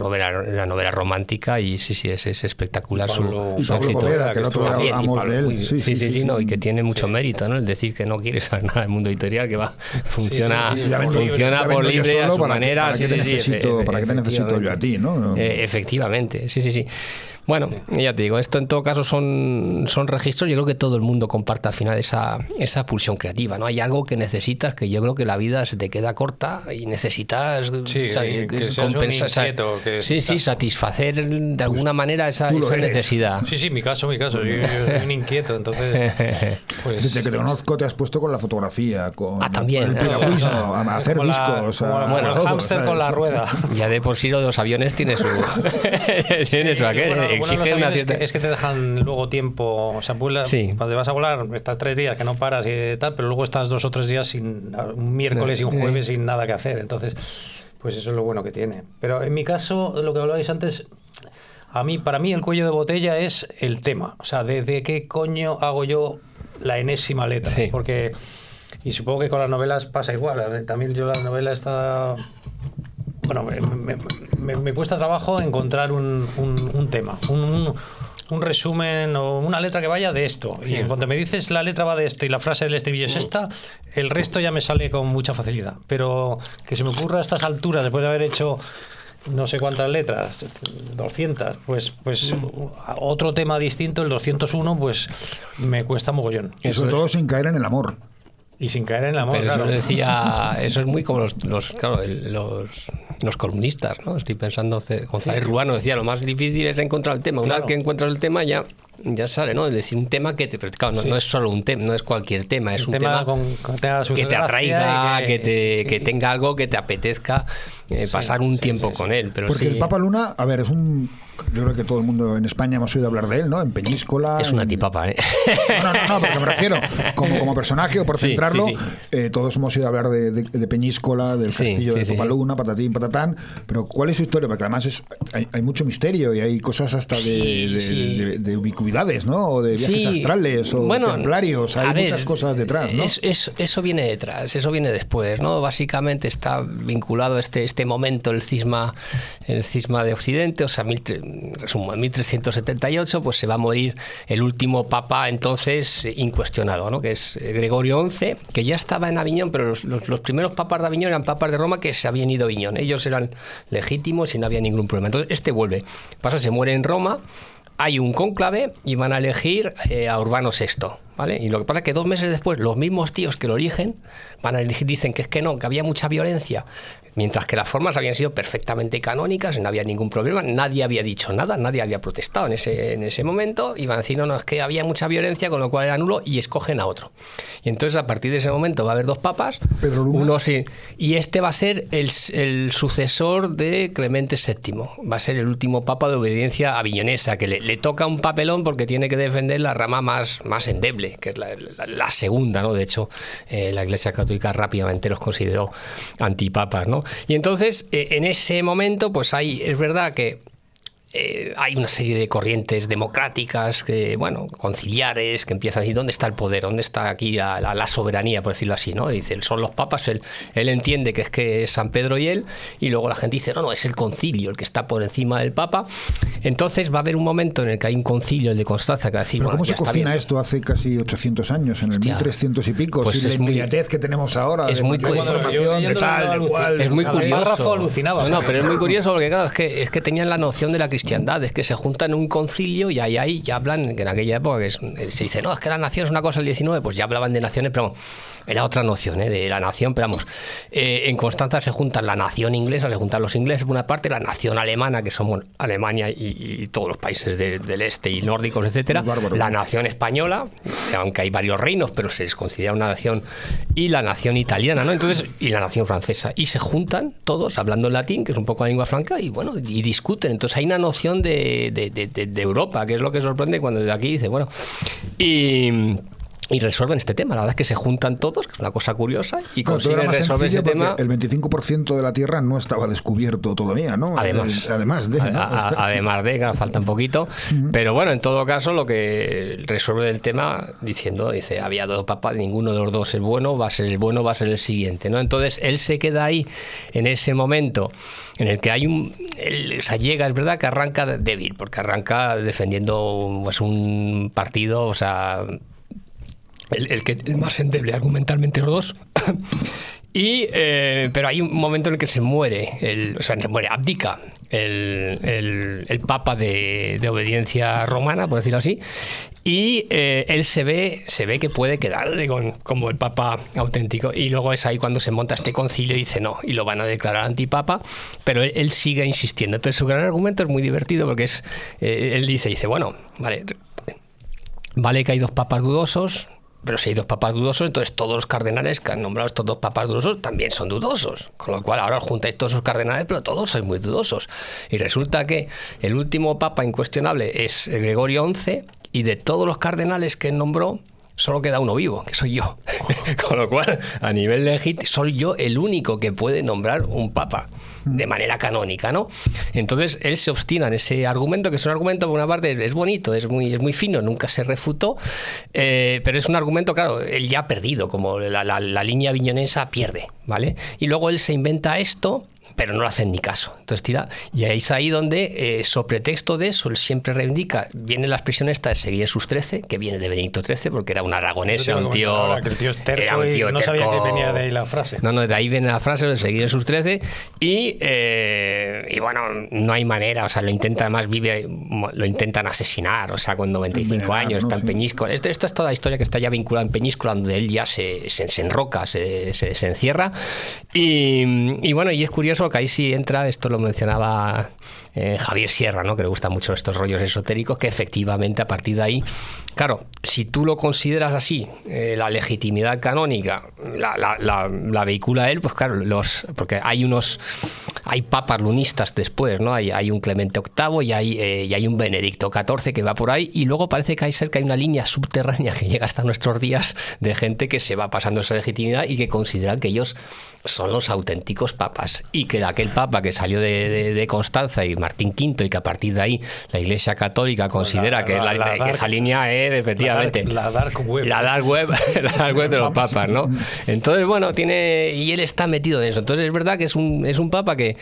novela romántica, y sí, es espectacular su éxito. Poveda, que el otro día hablamos de él. Sí, no, y que tiene mucho mérito, ¿no? El decir que no quiere saber nada del mundo editorial, que funciona por libre a su manera. ¿Para qué te necesito yo a ti, no? Efectivamente, sí. Bueno, ya te digo, esto en todo caso son registros. Yo creo que todo el mundo comparte al final esa pulsión creativa, ¿no? Hay algo que necesitas, que yo creo que la vida se te queda corta y necesitas compensar, satisfacer de alguna manera esa necesidad. Sí, mi caso. Yo soy un inquieto, entonces... Pues, desde que te conozco te has puesto con la fotografía, también. Con el piragüismo, a hacer discos. Como el hámster con la rueda. Ya de por sí lo de los aviones tiene su aquel. Es que te dejan luego tiempo, o sea, cuando vas a volar estás 3 días que no paras y tal, pero luego estás 2 o 3 días un miércoles y un jueves sin nada que hacer, entonces pues eso es lo bueno que tiene. Pero en mi caso, lo que hablabais antes, para mí el cuello de botella es el tema, o sea, de qué coño hago yo la enésima letra, porque, y supongo que con las novelas pasa igual, también yo la novela está... Bueno, me cuesta trabajo encontrar un tema, un resumen o una letra que vaya de esto. Y cuando me dices la letra va de esto y la frase del estribillo es esta, el resto ya me sale con mucha facilidad. Pero que se me ocurra a estas alturas, después de haber hecho no sé cuántas letras, 200, pues otro tema distinto, el 201, pues me cuesta mogollón. Y sobre todo sin caer en el amor. Y sin caer en el amor, pero claro. Eso es muy como los columnistas, ¿no? Estoy pensando, González Ruano decía, lo más difícil es encontrar el tema. Una vez que encuentras el tema ya sale, ¿no? Es decir, un tema que pero claro, no es solo un tema, no es cualquier tema, es un tema que te atraiga, que tenga algo que te apetezca pasar un tiempo con él. Pero porque el Papa Luna, a ver, yo creo que todo el mundo en España hemos oído hablar de él, ¿no? En Peñíscola. Es una tipapa, ¿eh? No, porque me refiero, como personaje, o por centrarlo, todos hemos oído hablar de Peñíscola, del castillo de Papa Luna, patatín, patatán, pero ¿cuál es su historia? Porque además hay mucho misterio y hay cosas hasta de ubicuidad antigüedades, ¿no? O de viajes astrales o templarios. Hay muchas cosas detrás, ¿no? Eso viene detrás, eso viene después, ¿no? Básicamente está vinculado a este momento, el cisma de Occidente, o sea, en 1378 pues se va a morir el último papa entonces incuestionado, ¿no? Que es Gregorio XI, que ya estaba en Aviñón, pero los primeros papas de Aviñón eran papas de Roma que se habían ido a Aviñón. Ellos eran legítimos y no había ningún problema. Entonces este vuelve. Se muere en Roma, hay un cónclave y van a elegir a Urbano VI, ¿vale? Y lo que pasa es que 2 meses después los mismos tíos que lo eligen van a elegir, dicen que no, que había mucha violencia, mientras que las formas habían sido perfectamente canónicas, no había ningún problema, nadie había dicho nada, nadie había protestado en ese momento, y van a decir, no, es que había mucha violencia, con lo cual era nulo, y escogen a otro. Y entonces a partir de ese momento va a haber 2 papas, uno sí, y este va a ser el sucesor de Clemente VII, va a ser el último papa de obediencia aviñonesa, que le toca un papelón porque tiene que defender la rama más endeble, que es la segunda, ¿no? De hecho, la Iglesia Católica rápidamente los consideró antipapas, ¿no? Y entonces, en ese momento, pues es verdad que hay una serie de corrientes democráticas, conciliares, que empiezan a decir, ¿dónde está el poder? ¿Dónde está aquí la soberanía, por decirlo así, ¿no? Y dice, son los papas, él entiende que es San Pedro y él, y luego la gente dice, no, es el concilio el que está por encima del papa. Entonces va a haber un momento en el que hay un concilio, el de Constanza, que va a decir, ¿pero cómo se cocina esto hace casi 800 años, en el 1300 y pico? Pues sin la inmediatez que tenemos ahora, es muy curioso. Es muy curioso. Alucinaba. No, pero es muy curioso porque, claro, es que tenían la noción de la cristiandad, es que se juntan en un concilio y ahí ya hablan, que en aquella época se dice, no, es que la nación es una cosa del 19, pues ya hablaban de naciones, pero era otra noción, de la nación, pero vamos, en Constanza se juntan la nación inglesa, se juntan los ingleses por una parte, la nación alemana, que somos Alemania y todos los países del este y nórdicos, etcétera, la nación española, aunque hay varios reinos, pero se les considera una nación, y la nación italiana, ¿no? Entonces, y la nación francesa, y se juntan todos hablando en latín, que es un poco la lengua franca, y bueno, y discuten. Entonces hay una noción de Europa, que es lo que sorprende cuando desde aquí dice, y resuelven este tema. La verdad es que se juntan todos, que es una cosa curiosa, y consiguen resolver ese tema. El 25% de la Tierra no estaba descubierto todavía, ¿no? Además de, claro, falta un poquito. Pero bueno, en todo caso, lo que resuelve el tema dice, había 2 papas, ninguno de los 2 es bueno, va a ser el siguiente, ¿no? Entonces, él se queda ahí en ese momento en el que hay llega, es verdad que arranca débil, porque arranca defendiendo pues un partido, o sea, el más endeble argumentalmente los 2. Pero hay un momento en el que se muere, abdica el papa de obediencia romana, por decirlo así, y él se ve que puede quedarle como el papa auténtico, y luego es ahí cuando se monta este concilio y dice no, y lo van a declarar antipapa, pero él sigue insistiendo. Entonces su gran argumento es muy divertido, porque él dice, bueno, vale que hay 2 papas dudosos, pero si hay 2 papas dudosos, entonces todos los cardenales que han nombrado estos 2 papas dudosos también son dudosos. Con lo cual ahora os juntáis todos esos cardenales, pero todos sois muy dudosos. Y resulta que el último papa incuestionable es Gregorio XI, y de todos los cardenales que nombró, solo queda uno vivo, que soy yo. Con lo cual, a nivel legítimo, soy yo el único que puede nombrar un papa de manera canónica, ¿no? Entonces él se obstina en ese argumento, que es un argumento, por una parte, es bonito, es muy fino, nunca se refutó, pero es un argumento, claro, él ya ha perdido, como la línea aviñonesa pierde, ¿vale? Y luego él se inventa esto, pero no le hacen ni caso. Entonces tira, y es ahí donde, sobre pretexto de eso, él siempre reivindica, viene la expresión esta de seguir sus 13, que viene de Benito XIII, porque era un aragonés, era un tío... Que el tío es terco, y no sabía que venía de ahí la frase. No, de ahí viene la frase de seguir en sus 13, y bueno, no hay manera, o sea, lo intentan asesinar, o sea, con 95 años, está en Peñíscola. Esta es toda la historia que está ya vinculada en Peñíscola, donde él ya se enroca, se encierra, y bueno, y es curioso que ahí sí entra, esto lo mencionaba Javier Sierra, ¿no? Que le gustan mucho estos rollos esotéricos, que efectivamente a partir de ahí, claro, si tú lo consideras así, la legitimidad canónica la vehicula él, pues claro, porque hay papas lunistas papas después, ¿no? Hay un Clemente VIII y hay un Benedicto XIV que va por ahí, y luego parece que hay una línea subterránea que llega hasta nuestros días de gente que se va pasando esa legitimidad y que consideran que ellos son los auténticos papas, y que aquel papa que salió de Constanza y Martín V, y que a partir de ahí la Iglesia Católica considera que esa línea es efectivamente la dark web. La dark web de los papas, ¿no? Entonces, bueno, y él está metido en eso. Entonces es verdad que es un papa que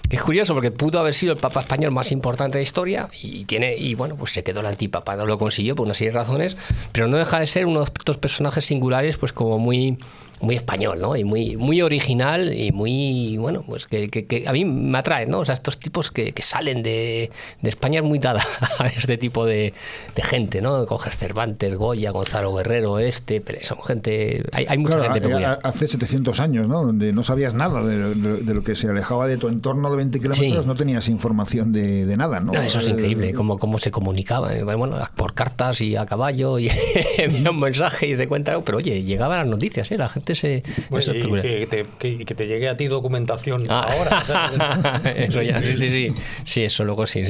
es curioso, porque pudo haber sido el papa español más importante de la historia, y bueno, pues se quedó el antipapado, lo consiguió por una serie de razones, pero no deja de ser uno de estos personajes singulares, pues como muy español, ¿no? Y muy original, y muy, bueno, pues que a mí me atrae, ¿no? O sea, estos tipos que salen de España, es muy dada a este tipo de gente, ¿no? Coges Cervantes, Goya, Gonzalo Guerrero, pero son gente, hay mucha gente peculiar. Hace 700 años, ¿no? Donde no sabías nada de lo que se alejaba de tu entorno de 20 kilómetros, sí. No tenías información de nada, ¿no? Eso es increíble, cómo se comunicaba, bueno, por cartas y a caballo, y envía un mensaje y te cuenta algo, pero oye, llegaban las noticias, la gente bueno, y que te llegue a ti documentación ahora. Eso ya, sí, eso luego sí.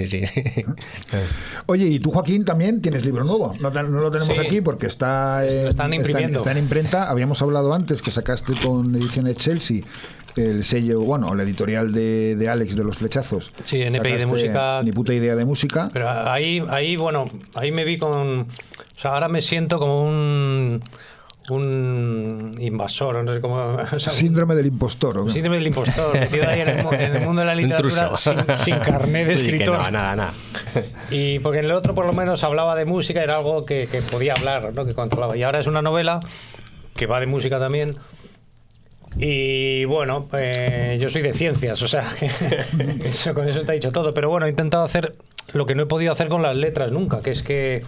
Oye, y tú, Joaquín, también tienes libro nuevo. No lo tenemos aquí porque están imprimiendo. Está en imprenta. Habíamos hablado antes que sacaste con Ediciones Chelsea el sello, bueno, la editorial de Alex de los Flechazos. Sí, NPI de música. Ni puta idea de música. Pero ahí me vi con... O sea, ahora me siento como un invasor, no sé cómo... O sea, síndrome del impostor. ¿O qué? Síndrome del impostor, metido ahí en el mundo de la literatura sin carné de escritor. Sí, nada. Y porque en el otro por lo menos hablaba de música, era algo que podía hablar, ¿no? Que controlaba. Y ahora es una novela que va de música también. Y bueno, yo soy de ciencias, o sea, con eso está dicho todo. Pero bueno, he intentado hacer lo que no he podido hacer con las letras nunca, que es que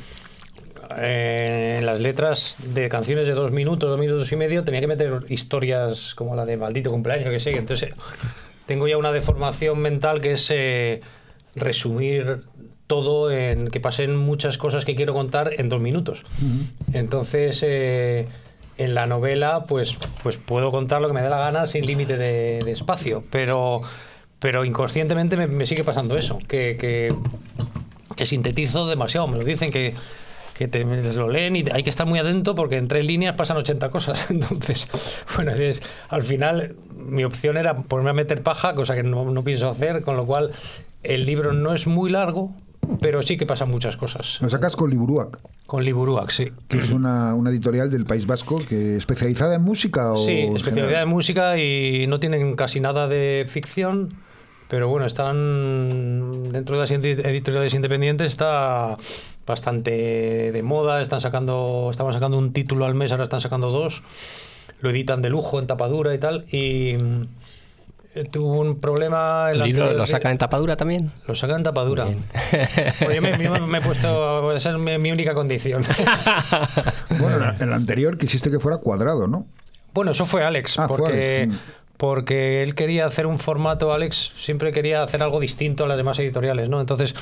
en las letras de canciones de 2 minutos y medio tenía que meter historias como la de Maldito Cumpleaños, que sé. Entonces tengo ya una deformación mental que es resumir todo, en que pasen muchas cosas que quiero contar en 2 minutos. Entonces en la novela pues puedo contar lo que me dé la gana sin límite de espacio, pero inconscientemente me sigue pasando eso, que sintetizo demasiado. Me lo dicen que lo leen y hay que estar muy atento porque en 3 líneas pasan 80 cosas. Entonces, bueno, al final mi opción era ponerme a meter paja, cosa que no pienso hacer, con lo cual el libro no es muy largo, pero sí que pasan muchas cosas. Lo sacas con Liburuac. Con Liburuac, sí. Que es una editorial del País Vasco, que especializada en música. Sí, especializada en música, y no tienen casi nada de ficción. Pero bueno, están dentro de las editoriales independientes, está bastante de moda. Estaban sacando un título al mes, ahora están sacando 2. Lo editan de lujo en tapadura y tal. Y tuvo un problema. ¿Tu libro lo sacan en tapadura también? Lo sacan en tapadura. Yo me he puesto. Esa es mi única condición. Bueno, en el anterior quisiste que fuera cuadrado, ¿no? Bueno, eso fue Alex, porque él quería hacer un formato. Alex siempre quería hacer algo distinto a las demás editoriales, ¿no? Entonces,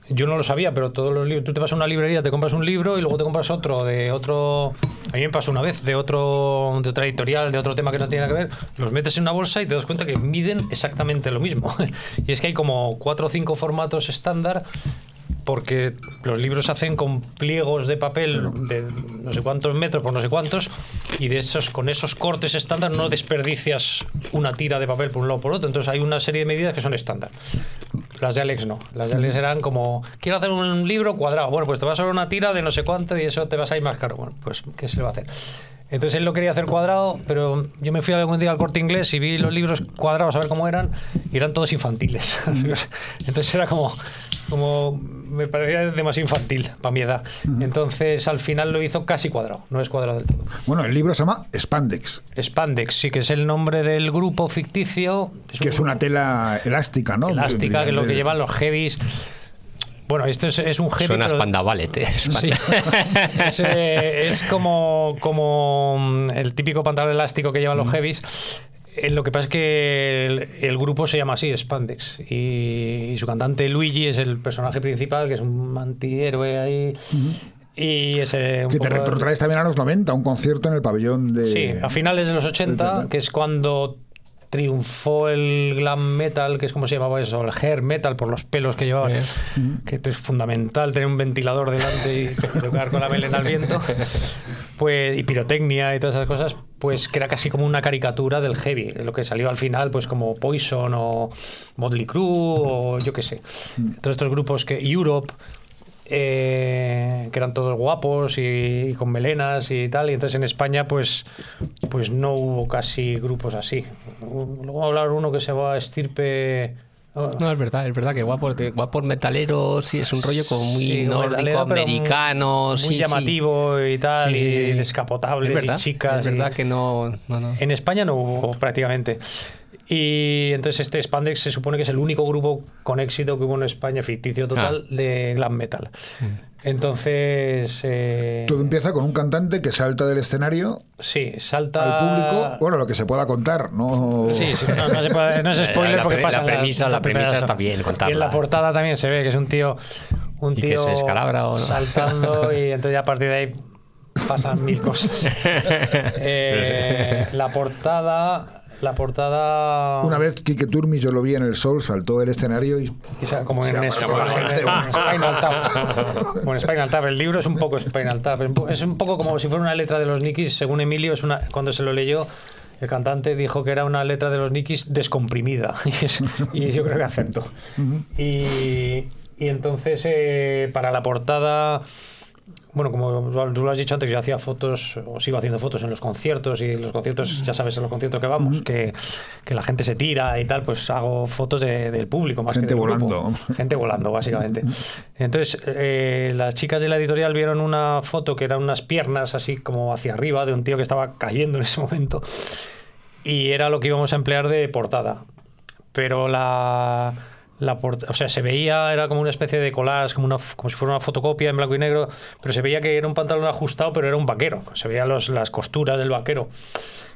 yo no lo sabía, pero todos los libros, tú te vas a una librería, te compras un libro y luego te compras otro de otro. A mí me pasó una vez de otra editorial, de otro tema que no tiene nada que ver, los metes en una bolsa y te das cuenta que miden exactamente lo mismo. Y es que hay como 4 o 5 formatos estándar, porque los libros se hacen con pliegos de papel de no sé cuántos metros por no sé cuántos, y con esos cortes estándar no desperdicias una tira de papel por un lado o por otro. Entonces hay una serie de medidas que son estándar. Las de Alex no. Las de Alex eran como, quiero hacer un libro cuadrado. Bueno, pues te vas a ver una tira de no sé cuánto y eso te vas a ir más caro. Bueno, pues ¿qué se le va a hacer? Entonces él lo quería hacer cuadrado, pero yo me fui algún día al Corte Inglés y vi los libros cuadrados a ver cómo eran, y eran todos infantiles. Entonces era como me parecía demasiado infantil para mi edad. Entonces al final lo hizo casi cuadrado, no es cuadrado del todo. Bueno, el libro se llama Spandex. Spandex, sí, que es el nombre del grupo ficticio. Es una tela elástica, ¿no? Elástica, que es lo que llevan los heavies. Bueno, esto es un heavy. Suena a Spandau Ballet, Sí. Es como el típico pantalón elástico que llevan los heavies. Lo que pasa es que el grupo se llama así, Spandex. Y su cantante Luigi es el personaje principal, que es un antihéroe ahí. Y ese que te retrotraes también a los 90, un concierto en el pabellón de... Sí, a finales de los 80, que es cuando triunfó el glam metal, que es como se llamaba eso, el hair metal, por los pelos que llevaban, que es fundamental tener un ventilador delante y tocar con la melena al viento, pues, y pirotecnia y todas esas cosas, pues que era casi como una caricatura del heavy, lo que salió al final, pues como Poison o Motley Crue o yo qué sé, todos estos grupos que Europe, que eran todos guapos y con melenas y tal, y entonces en España pues no hubo casi grupos así. Luego hablar uno que se va a Estirpe. No, es verdad que guapos metaleros, sí, es un rollo como muy nórdico, americano, muy llamativo y tal, y descapotable, y chicas. Es verdad que no. En España no hubo prácticamente. Y entonces este Spandex se supone que es el único grupo con éxito que hubo en España, ficticio total, de glam metal. Entonces... Todo empieza con un cantante que salta del escenario, sí, salta al público, bueno, lo que se pueda contar, ¿no? Sí, no es spoiler porque pasa la premisa está bien contarla. Y en la portada también se ve que es un tío que se escalabra o no. saltando y entonces ya a partir de ahí pasan mil cosas. La portada... Una vez Quique Turmis, yo lo vi en el Sol, saltó del escenario y como en Spinal Tap. Como en Spinal Tap. El libro es un poco Spinal Tap. Es un poco como si fuera una letra de los Nikis. Según Emilio, cuando se lo leyó, el cantante dijo que era una letra de los Nikis descomprimida. Y yo creo que acertó. Y entonces, para la portada... Bueno, como tú lo has dicho antes, yo hacía fotos, o sigo haciendo fotos en los conciertos, y en los conciertos, ya sabes, en los conciertos que vamos, que la gente se tira y tal, pues hago fotos del público más gente que del volando. grupo. Gente volando, básicamente. Entonces, las chicas de la editorial vieron una foto que eran unas piernas así como hacia arriba de un tío que estaba cayendo en ese momento, y era lo que íbamos a emplear de portada. Pero o sea, se veía, era como una especie de collage, como si fuera una fotocopia en blanco y negro, pero se veía que era un pantalón ajustado, pero era un vaquero, se veían las costuras del vaquero.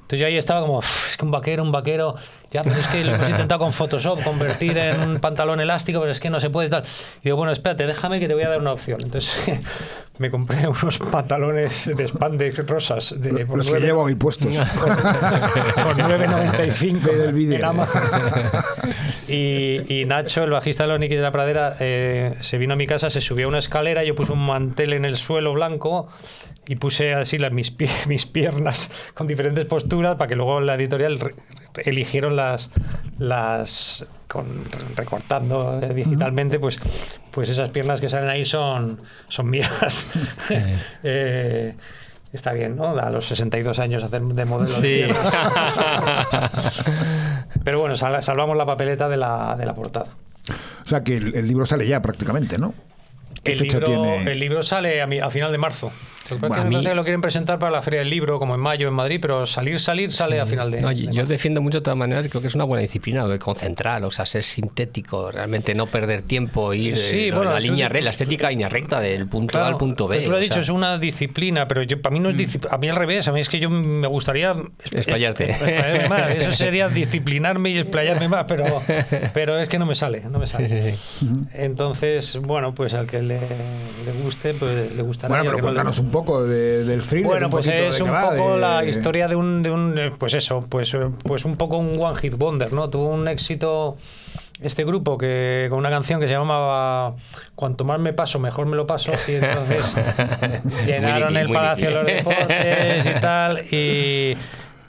Entonces yo ahí estaba como, es que un vaquero, ya, pero es que lo hemos intentado con Photoshop convertir en un pantalón elástico, pero es que no se puede tal. Y digo, bueno, espérate, déjame que te voy a dar una opción. Entonces me compré unos pantalones de spandex rosas. Los que llevo hoy puestos. Por 9,95 del vídeo. en Amazon. Y Nacho, el bajista de los Nikis de la Pradera, se vino a mi casa, se subió a una escalera, yo puse un mantel en el suelo blanco y puse así mis piernas con diferentes posturas para que luego en la editorial eligieron recortando digitalmente, pues esas piernas que salen ahí son mías. Está bien, ¿no? A los 62 años hacer de modelo. Sí. Pero bueno, salvamos la papeleta de la portada. O sea que el libro sale ya prácticamente, ¿no? El libro sale a final de marzo. Bueno, me parece que lo quieren presentar para la Feria del Libro, como en mayo en Madrid, pero salir sale a final de yo marzo. defiendo mucho de todas maneras, creo que es una buena disciplina, de concentrar, o sea, ser sintético, realmente no perder tiempo, ir la línea recta, la estética línea recta del punto A al punto B. Tú lo has dicho, es una disciplina, pero para mí no es disciplina. A mí al revés, a mí es que yo me gustaría explayarte. Explayarme más. Eso sería disciplinarme y explayarme más, pero es que no me sale. Sí. Entonces, bueno, pues al que le guste, pues le gustará. Bueno, pero cuéntanos un poco del thriller. Bueno, pues es un poco la historia de un pues eso, pues un poco un one hit wonder, ¿no? Tuvo un éxito este grupo que con una canción que se llamaba Cuanto más me paso, mejor me lo paso, y entonces llenaron el Palacio de los Deportes y tal,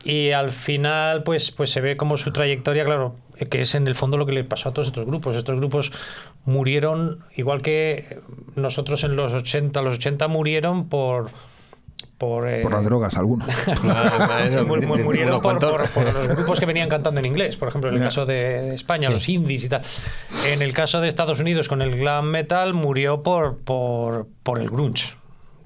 y al final pues se ve como su trayectoria, claro, que es en el fondo lo que le pasó a todos estos grupos. Estos grupos murieron, igual que nosotros en los 80 murieron por las drogas, algunos. Murieron por los grupos que venían cantando en inglés, por ejemplo, en el caso de España, los indies y tal. En el caso de Estados Unidos, con el glam metal, murió por el grunge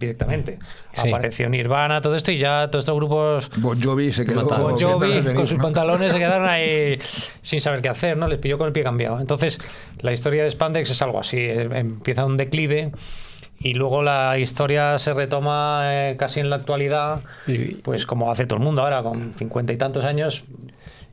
directamente. Sí. Apareció Nirvana, todo esto, y ya todos estos grupos... Bon Jovi se quedó... Bon Jovi con sus pantalones se quedaron ahí sin saber qué hacer, ¿no? Les pilló con el pie cambiado. Entonces, la historia de Spandex es algo así. Empieza un declive y luego la historia se retoma casi en la actualidad, pues como hace todo el mundo ahora, con 50 y tantos años...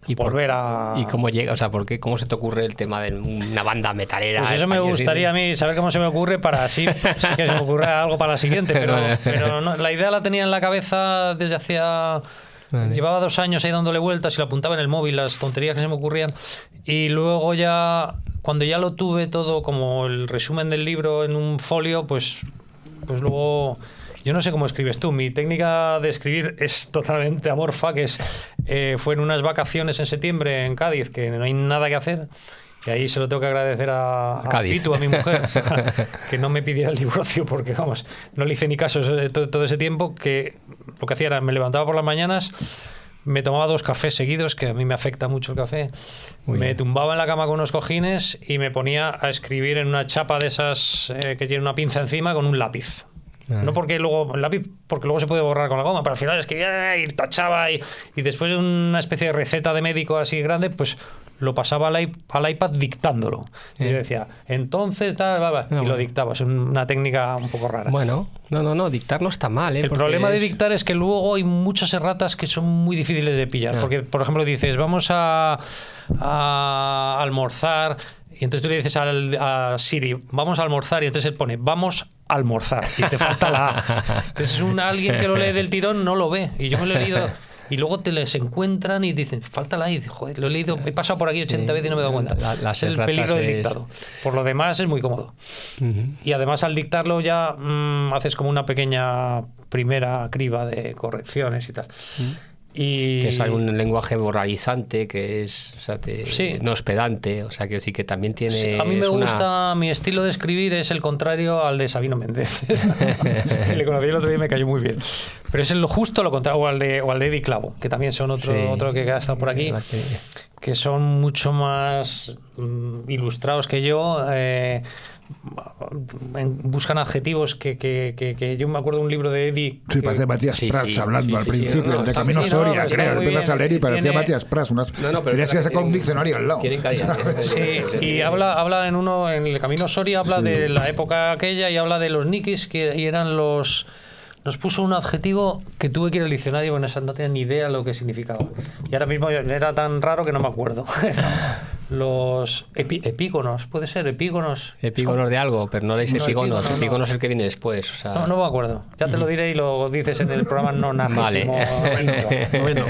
Y volver a... ¿Y cómo llega? O sea, ¿cómo se te ocurre el tema de una banda metalera? Pues eso me gustaría a mí saber cómo se me ocurre, para así sí que se me ocurre algo para la siguiente, pero no, la idea la tenía en la cabeza desde hacía Vale. Llevaba 2 años ahí dándole vueltas y lo apuntaba en el móvil, las tonterías que se me ocurrían. Y luego ya, cuando ya lo tuve todo como el resumen del libro en un folio, pues luego... Yo no sé cómo escribes tú. Mi técnica de escribir es totalmente amorfa, que fue en unas vacaciones en septiembre en Cádiz, que no hay nada que hacer. Y ahí se lo tengo que agradecer a Pitu, a mi mujer, que no me pidiera el divorcio, porque vamos, no le hice ni caso todo ese tiempo, que lo que hacía era, me levantaba por las mañanas, me tomaba 2 cafés seguidos, que a mí me afecta mucho el café, me tumbaba en la cama con unos cojines y me ponía a escribir en una chapa de esas que tiene una pinza encima con un lápiz. No porque luego el lápiz, porque luego se puede borrar con la goma, pero al final escribía y tachaba y después de una especie de receta de médico así grande, pues lo pasaba al iPad dictándolo. Y yo decía, entonces tal, y lo dictaba. Es una técnica un poco rara. Bueno, no, dictar no está mal, ¿eh? El problema de dictar es que luego hay muchas erratas que son muy difíciles de pillar. Porque, por ejemplo, dices, vamos a almorzar, y entonces tú le dices a Siri, vamos a almorzar, y entonces él pone, vamos a almorzar, y te falta la A. Entonces alguien que lo lee del tirón no lo ve, y yo me lo he leído, y luego te les encuentran y dicen, falta la A, y dices, joder, lo he leído, he pasado por aquí 80 veces y no me he dado cuenta. Es el peligro del dictado. Por lo demás es muy cómodo. Y además al dictarlo ya haces como una pequeña primera criba de correcciones y tal. Y... que es algún lenguaje moralizante, que es, o sea, no es pedante, o sea, que sí que también tiene... Sí, a mí me gusta, mi estilo de escribir es el contrario al de Sabino Méndez. Le conocí el otro día y me cayó muy bien. Pero es justo lo contrario, o al de Eddie Clavo, que también son otro que ha estado por aquí, que son mucho más ilustrados que yo, buscan adjetivos que yo me acuerdo de un libro de Eddie. Sí, parece Matías Prats hablando al principio, de Camino Soria, creo. Empiezas a leer y parecía Matías Prats. Tenías que sacar un diccionario al lado. Y habla en el Camino Soria, habla de la época aquella y habla de los nikis, y eran los... Nos puso un adjetivo que tuve que ir al diccionario, bueno, no tenía ni idea lo que significaba. Y ahora mismo era tan raro que no me acuerdo. Los epígonos, puede ser, epígonos. Epígonos de algo, pero no leéis epígonos. Epígonos es el que viene después. O sea... No me acuerdo. Ya te lo diré y lo dices en el programa Vale. Bueno.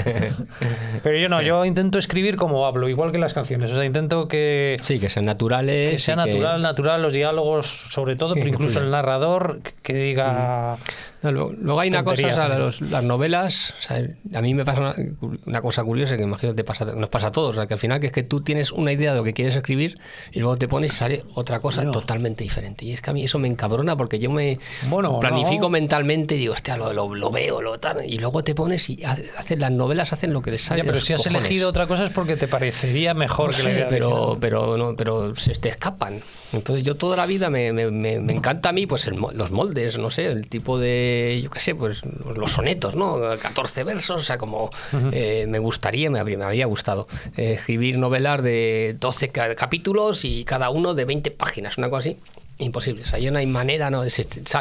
Pero yo intento escribir como hablo, igual que las canciones. O sea, intento que... Sí, que sean naturales. Que sea natural, los diálogos sobre todo, pero incluso el narrador que diga... Luego hay una cosa, o sea, las novelas, o sea, a mí me pasa una cosa curiosa que imagino nos pasa a todos, o sea, que al final que es que tú tienes una idea de lo que quieres escribir y luego te pones y sale otra cosa totalmente diferente. Y es que a mí eso me encabrona porque yo me planifico mentalmente y digo, hostia, lo veo, tal, y luego te pones y las novelas hacen lo que les sale. Pero si has elegido otra cosa es porque te parecería mejor que la idea. Pero se te escapan. Entonces yo toda la vida me encanta a mí pues los moldes, no sé, el tipo de, yo qué sé, pues los sonetos, ¿no? 14 versos, o sea, como me gustaría, me habría gustado escribir novelas de 12 capítulos y cada uno de 20 páginas, una cosa así. Imposible, o sea, yo no hay manera, no,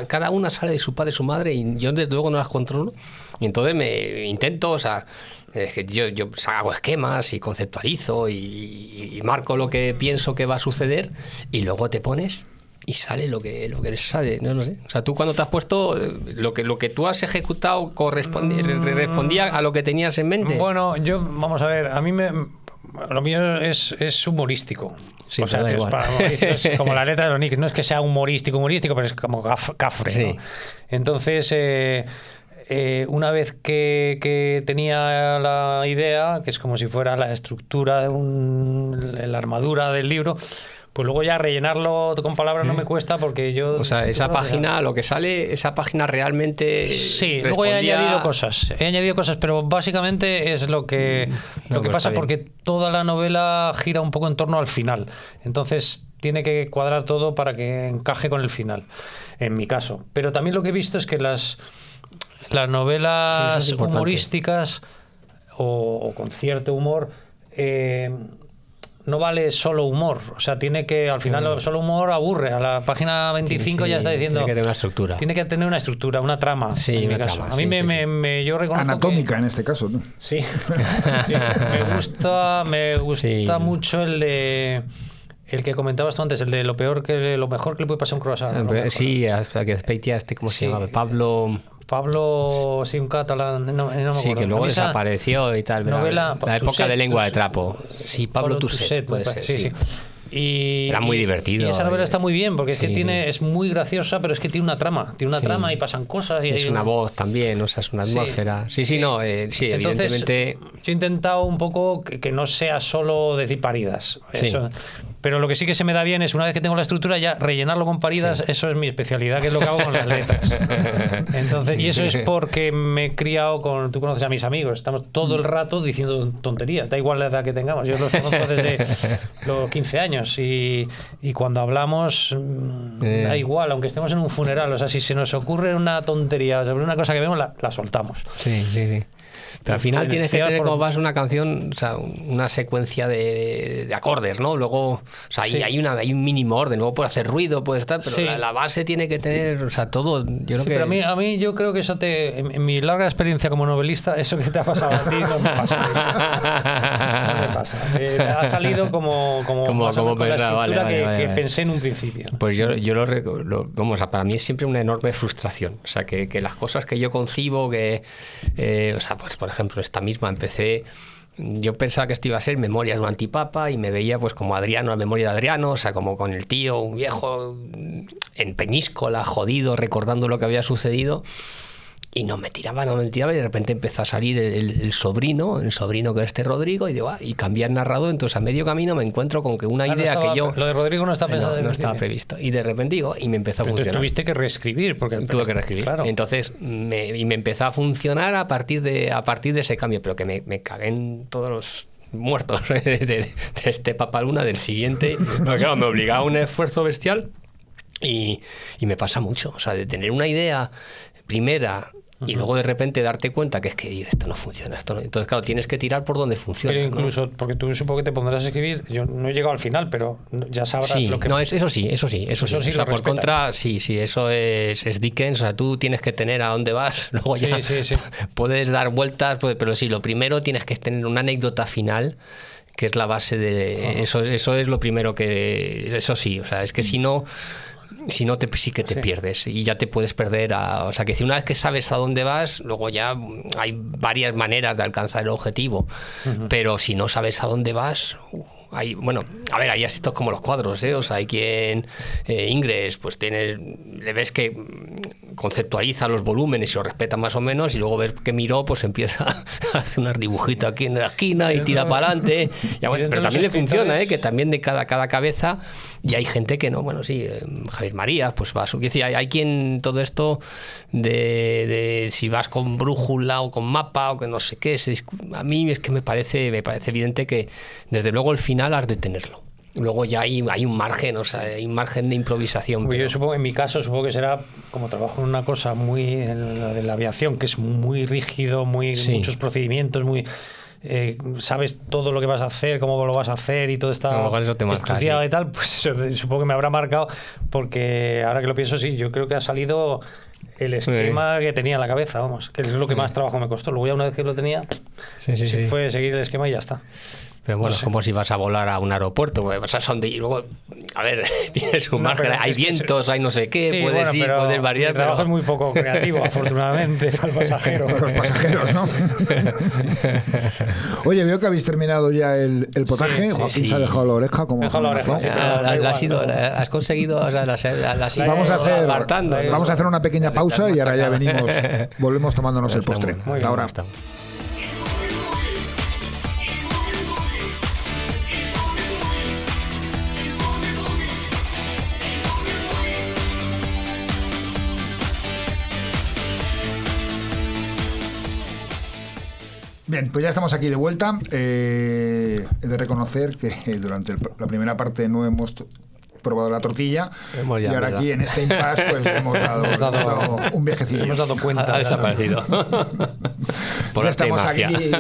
cada una sale de su padre y su madre y yo desde luego no las controlo y entonces me intento, o sea, es que yo hago esquemas y conceptualizo y marco lo que pienso que va a suceder y luego te pones y sale lo que les sale, no sé. O sea, tú cuando te has puesto lo que tú has ejecutado respondía a lo que tenías en mente. Bueno, vamos a ver, a mí lo mío es humorístico. Sí, o sea, es como la letra de los Nick, no es que sea humorístico, pero es como cafre, sí. ¿no? Entonces, una vez que tenía la idea, que es como si fuera la estructura de la armadura del libro, pues luego ya rellenarlo con palabras no me cuesta porque yo... O sea, esa página, lo que sale, esa página realmente... Sí, luego he añadido cosas, pero básicamente es lo que pasa porque toda la novela gira un poco en torno al final. Entonces tiene que cuadrar todo para que encaje con el final, en mi caso. Pero también lo que he visto es que las novelas humorísticas o con cierto humor... no vale solo humor, o sea, tiene que, al final solo humor aburre, a la página 25 ya está diciendo... Tiene que tener una estructura. Tiene que tener una estructura, una trama. Sí, una trama. A mí yo reconozco anatómica en este caso, ¿no? Sí. me gusta mucho el que comentabas tú antes, el de lo mejor que le puede pasar a un croissant. Sí, que Speitia, ¿cómo se llama? Pablo, sí, un catalán, no me acuerdo. Sí, que luego desapareció y tal. Novela, la época de Lengua de Trapo. Sí, Pablo Tusset, puede ser. Sí. Y era muy divertido. Y esa novela está muy bien, porque es que es muy graciosa, pero es que tiene una trama. Tiene una trama y pasan cosas. Y es una voz también, o sea, es una atmósfera. Sí, Entonces, evidentemente. Yo he intentado un poco que no sea solo decir paridas. Eso. Pero lo que sí que se me da bien es, una vez que tengo la estructura, ya rellenarlo con paridas. Eso es mi especialidad, que es lo que hago con las letras. Entonces, y eso es porque me he criado con... Tú conoces a mis amigos, estamos todo el rato diciendo tonterías, da igual la edad que tengamos. Yo los conozco desde los 15 años y cuando hablamos da igual, aunque estemos en un funeral. O sea, si se nos ocurre una tontería sobre una cosa que vemos, la soltamos. Sí. Pero al final tienes que tener como vas una canción, o sea, una secuencia de acordes, ¿no? Luego, o sea, hay un mínimo orden, luego puede hacer ruido, puede estar, pero la base tiene que tener, o sea, todo. Yo creo que... Pero a mí yo creo que eso en mi larga experiencia como novelista, eso que te ha pasado a ti no me pasa. No me pasa. Ha salido como con la estructura que pensé en un principio. Pues yo vamos, para mí es siempre una enorme frustración. O sea, que las cosas que yo concibo, o sea, pues por ejemplo, esta misma empecé, yo pensaba que esto iba a ser Memorias de un antipapa y me veía pues como Adriano, la memoria de Adriano, o sea, como con el tío, un viejo en Peñíscola, jodido, recordando lo que había sucedido. Y no me tiraba, y de repente empezó a salir el sobrino que es Rodrigo, y digo, y cambié el narrador. Entonces a medio camino me encuentro con que una idea que yo... Lo de Rodrigo no está pensado. No estaba previsto. Y de repente y me empezó a funcionar. Tuviste que reescribir. Tuve que reescribir. Claro. Entonces me empezó a funcionar a partir de ese cambio, pero que me cagué en todos los muertos de este Papaluna, del siguiente. Porque claro, me obligaba a un esfuerzo bestial y me pasa mucho. O sea, de tener una idea primera... Y luego de repente darte cuenta que es que esto no funciona, entonces claro, tienes que tirar por donde funciona. Pero incluso, porque tú supongo que te pondrás a escribir, yo no he llegado al final, pero ya sabrás lo que... No, eso sí. O sea, por contra, sí, eso es Dickens, o sea, tú tienes que tener a dónde vas, luego ya puedes dar vueltas, pero sí, lo primero tienes que tener una anécdota final, que es la base de... Eso es lo primero que... Eso sí, o sea, es que si no sí que te pierdes y ya te puedes perder. O sea, que si una vez que sabes a dónde vas, luego ya hay varias maneras de alcanzar el objetivo. Pero si no sabes a dónde vas... hay esto es como los cuadros, o sea, hay quien Ingres, pues le ves que conceptualiza los volúmenes y los respeta más o menos, y luego ves que Miró pues empieza a hacer unos dibujitos aquí en la esquina y tira para adelante, pero también le funciona, que también de cada cabeza, y hay gente que no, Javier Marías pues va a su... Es decir, hay quien todo esto de si vas con brújula o con mapa o que no sé qué, a mí es que me parece evidente que desde luego el final has de tenerlo. Luego ya hay un margen, o sea, hay un margen de improvisación. Yo supongo, en mi caso, supongo que será, como trabajo en una cosa muy, en la de la aviación, que es muy rígido, muchos procedimientos, sabes todo lo que vas a hacer, cómo lo vas a hacer y todo está estudiado y tal, pues eso, supongo que me habrá marcado, porque ahora que lo pienso, sí, yo creo que ha salido el esquema que tenía en la cabeza, vamos, que es lo que más trabajo me costó. Luego ya una vez que lo tenía, fue seguir el esquema y ya está. Pero bueno, es como si vas a volar a un aeropuerto, y luego, a ver, tienes un margen, hay vientos, hay no sé qué, puedes variar. El trabajo es muy poco creativo, afortunadamente, para el pasajero. Para los pasajeros, ¿no? Oye, veo que habéis terminado ya el potaje. Joaquín se ha dejado la oreja. Como has conseguido, o sea, vamos a hacer una pequeña pausa y ahora ya volvemos tomándonos el postre. Hasta ahora. Bien, pues ya estamos aquí de vuelta. He de reconocer que durante la primera parte no hemos probado la tortilla y ahora aquí en este impasse pues hemos dado un viajecillo. Hemos dado cuenta. Ha desaparecido. Ya estamos aquí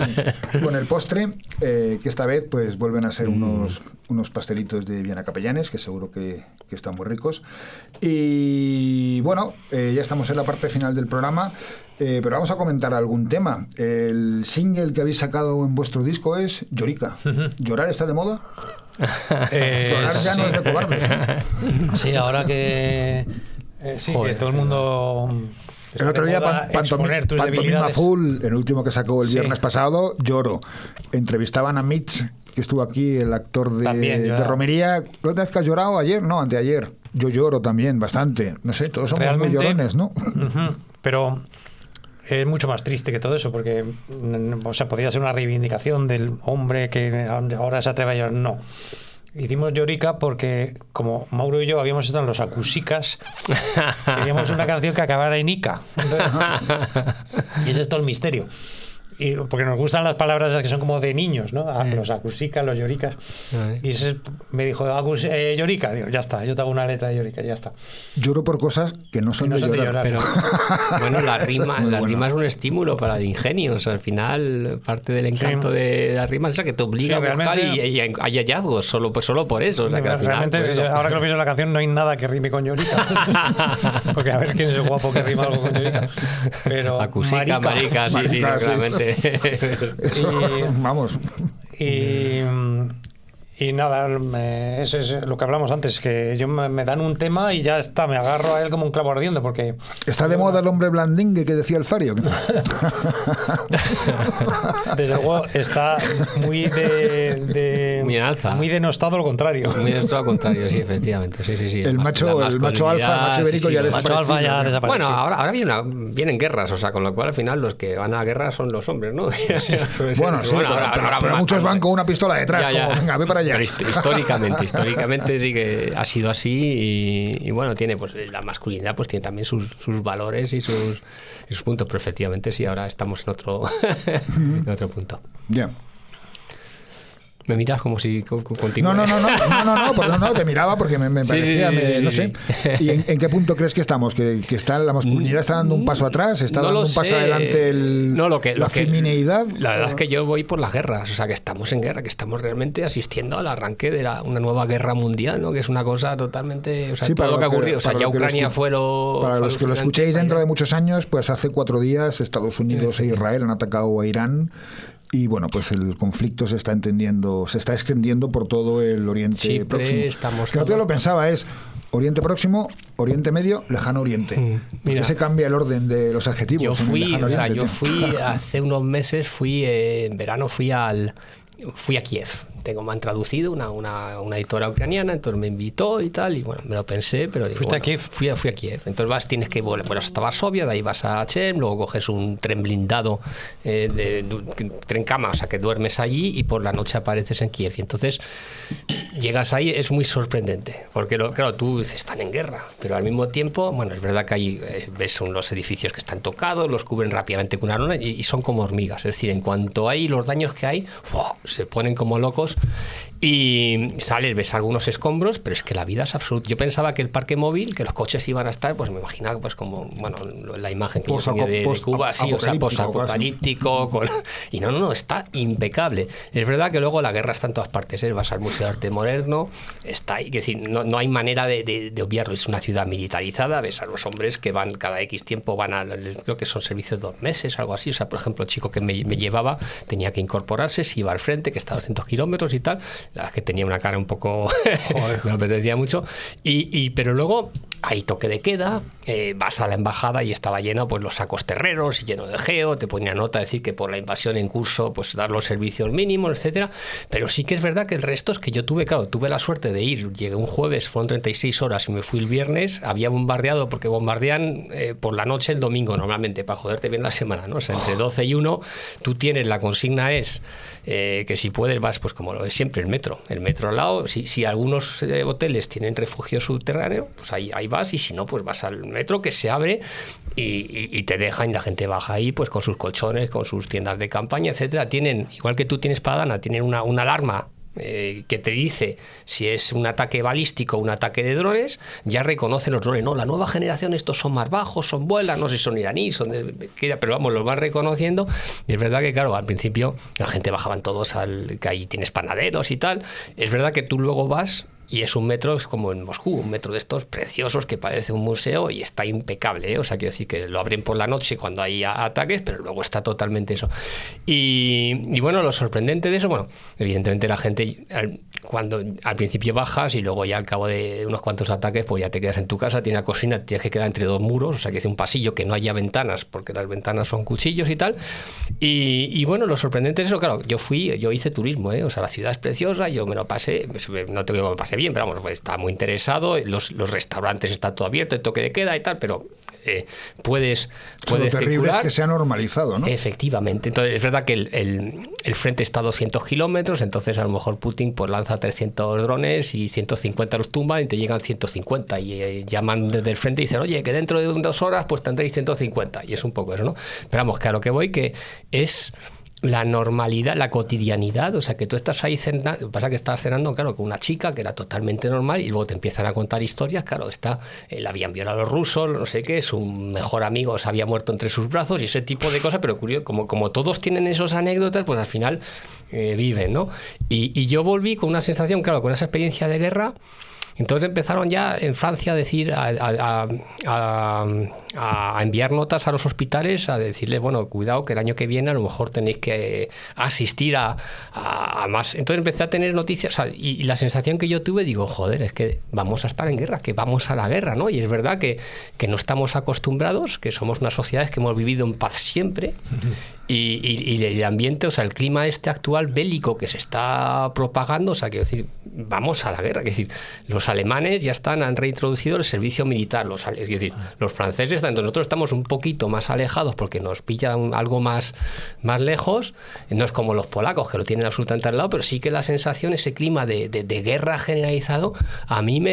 con el postre, que esta vez pues vuelven a ser unos pastelitos de Viana Capellanes, que seguro que están muy ricos. Y bueno, ya estamos en la parte final del programa. Pero vamos a comentar algún tema. El single que habéis sacado en vuestro disco es Llorica. ¿Llorar está de moda? Llorar ya no es de cobardes, ¿no? Sí, ahora que que todo el mundo El otro día, exponer tus Pantomima debilidades. Full, el último que sacó el Sí. viernes pasado, lloro. Entrevistaban a Mitch, que estuvo aquí, el actor También, de lloraba. Romería. ¿La otra vez que has llorado ayer? No, anteayer. Yo lloro también bastante. No sé, todos somos Realmente, muy llorones, ¿no? Ujú, pero es mucho más triste que todo eso, porque, o sea, podría ser una reivindicación del hombre que ahora se atreve a llorar. No. Hicimos Llorica porque, como Mauro y yo habíamos estado en los Acusicas, queríamos una canción que acabara en Ica. Entonces, y ese es todo el misterio. Y porque nos gustan las palabras que son como de niños, ¿no? Los Acusicas, los Lloricas. Y ese me dijo, Llorica. Digo, ya está, yo te hago una letra de Llorica, ya está. Lloro por cosas que no son, Que no de, son de llorar. llorar. Pero bueno, la rima, Muy la bueno. rima es un estímulo para el ingenio. O sea, al final, parte del encanto Sí. de las rimas es la que te obliga Sí, a buscar realmente- y hay hallazgos, solo por eso. O sea, que al final, Realmente, pues eso. ahora que lo pienso en la canción, no hay nada que rime con Llorica. Porque a ver quién es el guapo que rima algo con Llorica. Pero Acusica, marica, sí, sí, Marica, sí. realmente. Vamos. Y nada, eso es lo que hablamos antes, que yo me dan un tema y ya está, me agarro a él como un clavo ardiendo, porque... ¿Está de moda el hombre blandingue que decía el Fario? Desde luego está muy Muy en alza. muy denostado lo contrario. Muy de esto al contrario, sí, efectivamente. Sí, sí, sí. El macho alfa, el macho ibérico ya El macho alfa ya desaparecido. desapareció. Bueno, ahora vienen guerras, o sea, con lo cual al final los que van a la guerra son los hombres, ¿no? Bueno, sí, pero muchos van con una pistola detrás, como, venga, ve para allá. Pero históricamente sí que ha sido así y bueno, tiene pues la masculinidad pues tiene también sus valores y sus puntos, pero efectivamente sí, ahora estamos en otro, en otro punto. Ya. Me miras como si continúe. No, te miraba porque me Sí, parecía, sí, no sí, sé. sí. ¿Y en qué punto crees que estamos? ¿Que está la masculinidad está dando un paso atrás? ¿Está No dando lo un paso sé. adelante la femineidad? La verdad es que yo voy por las guerras, o sea, que estamos en guerra, que estamos realmente asistiendo al arranque de una nueva guerra mundial, ¿no? Que es una cosa totalmente, o sea, Sí, todo lo que ha ocurrido, o sea, ya Ucrania fue lo... Para los que lo escuchéis dentro de muchos años, pues hace 4 días Estados Unidos e Israel han atacado a Irán. Y bueno, pues el conflicto se está extendiendo por todo el Oriente Siempre Próximo. estamos Que no te lo pensaba, es Oriente Próximo, Oriente Medio, Lejano Oriente. Mira, Porque se cambia el orden de los adjetivos. Yo en el fui, Lejano Oriente, tío. hace unos meses, en verano fui a Kiev. Me han traducido una editora ucraniana, entonces me invitó y tal, y bueno, me lo pensé, pero digo, ¿Fuiste a bueno, Kiev? Fui a Kiev. Entonces tienes que volar hasta Varsovia, de ahí vas a Chem, luego coges un tren blindado, tren cama, o sea que duermes allí y por la noche apareces en Kiev. Y entonces llegas ahí, es muy sorprendente, porque claro, tú dices, están en guerra, pero al mismo tiempo, bueno, es verdad que ahí ves los edificios que están tocados, los cubren rápidamente con una lona y son como hormigas, es decir, en cuanto hay los daños que hay, ¡wow!, se ponen como locos y sales, ves algunos escombros, pero es que la vida es absoluta. Yo pensaba que el parque móvil, que los coches iban a estar, pues me imaginaba pues como, bueno, la imagen que yo tenía de Cuba, sí, o sea, posapocalíptico, y no, está impecable. Es verdad que luego la guerra está en todas partes, ¿eh? Vas al Museo de Arte Moderno, está ahí, que decir, no hay manera de obviarlo, es una ciudad militarizada, ves a los hombres que van cada X tiempo, creo que son servicios de 2 meses, algo así, o sea, por ejemplo, el chico que me llevaba tenía que incorporarse, se iba al frente, que está a 200 kilómetros y tal, la verdad es que tenía una cara un poco, me apetecía mucho, pero luego hay toque de queda, vas a la embajada y estaba lleno pues los sacos terreros, lleno de geo, te ponía nota decir que por la invasión en curso pues dar los servicios mínimos, etcétera, pero sí que es verdad que el resto es que yo tuve la suerte de ir, llegué un jueves, fueron 36 horas y me fui el viernes, había bombardeado porque bombardean por la noche el domingo normalmente para joderte bien la semana, ¿no? O sea, entre 12 y 1 tú tienes, la consigna es que si puedes vas pues como lo es siempre el metro al lado, si algunos hoteles tienen refugio subterráneo, pues ahí vas, y si no pues vas al metro que se abre y te dejan y la gente baja ahí pues con sus colchones, con sus tiendas de campaña, etcétera. Tienen, igual que tú tienes Padana, tienen una alarma que te dice si es un ataque balístico o un ataque de drones, ya reconocen los drones, no, la nueva generación estos son más bajos, son vuelas, no sé si son iraníes, pero vamos, los van reconociendo. Y es verdad que claro, al principio la gente bajaban todos que ahí tienes panaderos y tal, es verdad que tú luego vas Y es un metro, es como en Moscú, un metro de estos preciosos que parece un museo y está impecable, ¿eh? O sea, quiero decir que lo abren por la noche cuando hay ataques, pero luego está totalmente eso. Y bueno, lo sorprendente de eso, bueno, evidentemente la gente, cuando al principio bajas y luego ya al cabo de unos cuantos ataques, pues ya te quedas en tu casa, tienes la cocina, tienes que quedar entre dos muros, o sea, que es un pasillo que no haya ventanas, porque las ventanas son cuchillos y tal. Y bueno, lo sorprendente de eso, claro, yo hice turismo, ¿eh? O sea, la ciudad es preciosa, yo me lo pasé, no tengo que me pasé bien, pero vamos, pues estaba muy interesado, los restaurantes están todo abierto, el toque de queda y tal, pero puedes lo terrible circular. Es que se ha normalizado, ¿no? Efectivamente. Entonces, es verdad que el frente está a 200 kilómetros, entonces a lo mejor Putin pues lanza 300 drones y 150 los tumban y te llegan 150 y llaman desde el frente y dicen, oye, que dentro de 2 horas pues tendréis 150, y es un poco eso, ¿no? Pero vamos, que a lo que voy, que es la normalidad, la cotidianidad, o sea, que tú estás ahí cenando, pasa que estás cenando, claro, con una chica que era totalmente normal y luego te empiezan a contar historias, claro, la habían violado los rusos, no sé qué, su mejor amigo se había muerto entre sus brazos y ese tipo de cosas, pero curioso, como todos tienen esas anécdotas, pues al final viven, ¿no? Y yo volví con una sensación, claro, con esa experiencia de guerra. Entonces empezaron ya en Francia a decir, a enviar notas a los hospitales, a decirles, bueno, cuidado que el año que viene a lo mejor tenéis que asistir a más. Entonces empecé a tener noticias, o sea, y la sensación que yo tuve, digo, joder, es que vamos a estar en guerra, que vamos a la guerra, ¿no? Y es verdad que no estamos acostumbrados, que somos unas sociedades que hemos vivido en paz siempre, y el ambiente, o sea, el clima actual bélico que se está propagando, o sea, quiero decir, vamos a la guerra, es decir, los alemanes ya han reintroducido el servicio militar, es decir, los franceses, tanto nosotros estamos un poquito más alejados porque nos pillan algo más lejos, no es como los polacos que lo tienen absolutamente al lado, pero sí que la sensación, ese clima de guerra generalizado, a mí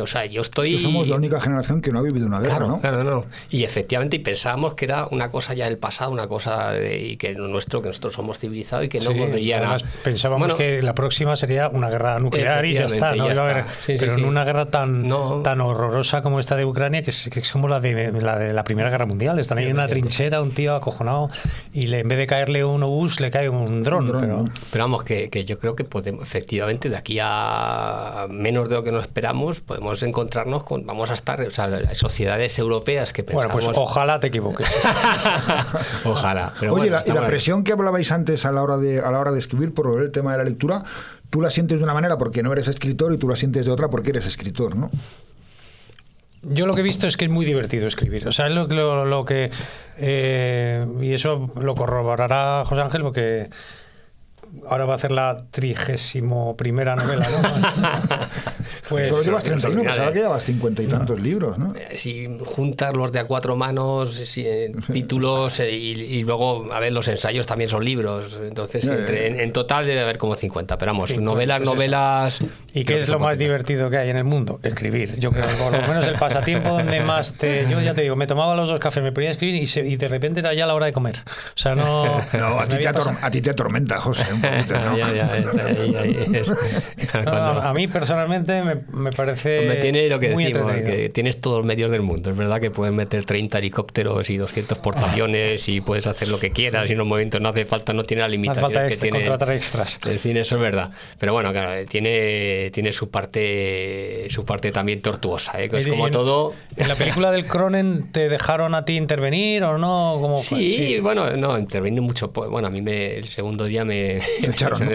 o sea, yo estoy... Es que somos la única generación que no ha vivido una guerra, claro, ¿no? Claro, no. Y efectivamente, y pensábamos que era una cosa ya del pasado, una cosa y que nosotros somos civilizados y que no volverían a... Pensábamos que la próxima sería una guerra nuclear y ya está, ¿no? Pero en una guerra tan horrorosa como esta de Ucrania, que es como la de la Primera Guerra Mundial. Están ahí en una trinchera, un tío acojonado, y en vez de caerle un obús, le cae un dron. Pero vamos, que yo creo que podemos, efectivamente, de aquí a menos de lo que nos esperamos, podemos encontrarnos vamos a estar, o sea, las sociedades europeas que pensamos... Bueno, pues ojalá te equivoques. Ojalá. Pero Oye, bueno, y la presión que hablabais antes a la hora de escribir por el tema de la lectura, tú la sientes de una manera porque no eres escritor y tú la sientes de otra porque eres escritor, ¿no? Yo lo que he visto es que es muy divertido escribir. O sea, es lo que... y eso lo corroborará José Ángel, porque ahora va a hacer la 31ª novela, ¿no? Pues solo llevas 31, pensaba que llevas 50 y tantos libros, ¿no? Si juntas los de a 4 manos, títulos y luego, a ver, los ensayos también son libros. Entonces, en total debe haber como 50. Pero vamos, novelas... ¿Y qué es lo más divertido que hay en el mundo? Escribir. Yo creo que por lo menos el pasatiempo donde más yo ya te digo, me tomaba los 2 cafés, me ponía a escribir y de repente era ya la hora de comer. O sea, no... No, a ti te atormenta, José, un poquito, ¿no? A mí personalmente me parece tiene lo que muy decimos, entretenido. que tienes todos los medios del mundo. Es verdad que puedes meter 30 helicópteros y 200 portaaviones y puedes hacer lo que quieras y en un momento no hace falta, no tiene la limitación que tiene contratar extras. el cine, eso es verdad. Pero bueno, claro, tiene su parte también tortuosa, ¿eh? Que es como todo. ¿En la película del Cronen te dejaron a ti intervenir o no? ¿Cómo fue? Sí, bueno, no, intervení mucho. Bueno, a mí el segundo día me echaron.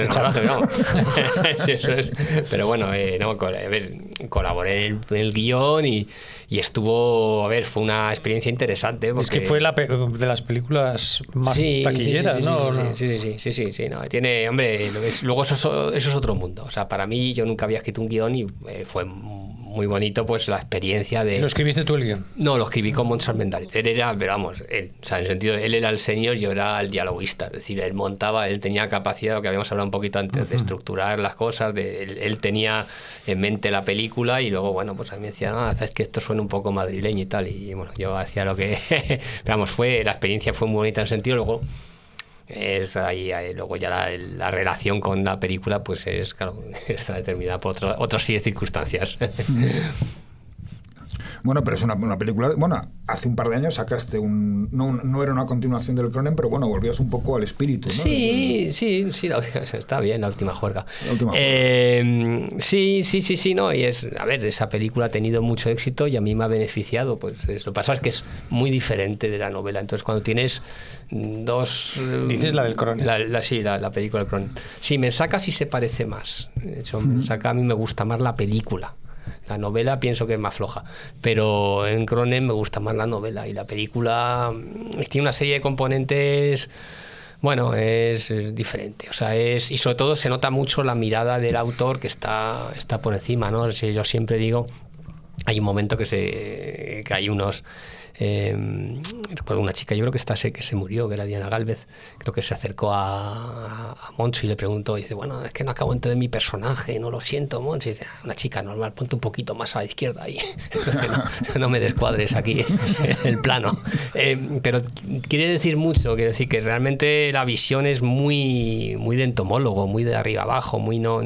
Eso es. Pero bueno, a ver, colaboré en el guión y estuvo, a ver, fue una experiencia interesante. Porque... Es que fue de las películas más taquilleras, ¿no? Sí, no, tiene, hombre, luego eso es otro mundo. O sea, para mí, yo nunca había escrito un guión y fue muy bonito, pues, la experiencia de... ¿Lo escribiste tú el guión? No, lo escribí con Montserrat Mendarit. Él era, pero vamos, o sea, en el sentido, él era el señor, yo era el dialoguista. Es decir, él montaba, él tenía capacidad, lo que habíamos hablado un poquito antes, de estructurar las cosas, él tenía en mente la película y luego, bueno, pues a mí me decía, sabes que esto suena un poco madrileño y tal, y bueno, yo hacía lo que... pero vamos, la experiencia fue muy bonita en el sentido, luego... luego ya la relación con la película pues está determinada por otras serie de circunstancias. Bueno, pero es una película... Bueno, hace un par de años sacaste no era una continuación del Cronen, pero bueno, volvías un poco al espíritu, ¿no? Sí, está bien la última juerga. Sí, no, y a ver, esa película ha tenido mucho éxito y a mí me ha beneficiado, pues lo que pasa es que es muy diferente de la novela, entonces cuando tienes dos... Dices la del Cronen. La película del Cronen. Sí, Mensaka sí se parece más, de hecho, Mensaka a mí me gusta más la película. La novela pienso que es más floja, pero en Cronen me gusta más la novela y la película tiene una serie de componentes, bueno, es diferente, o sea, y sobre todo se nota mucho la mirada del autor que está por encima, ¿no? Yo siempre digo, hay un momento que hay unos... recuerdo una chica, yo creo que se murió, que era Diana Gálvez, creo que se acercó a Moncho y le preguntó, y dice, bueno, es que no acabo de entender mi personaje, no lo siento, Moncho, y dice, una chica normal, ponte un poquito más a la izquierda y no me descuadres aquí el plano, pero quiere decir mucho, quiere decir que realmente la visión es muy de entomólogo, muy de arriba abajo, muy no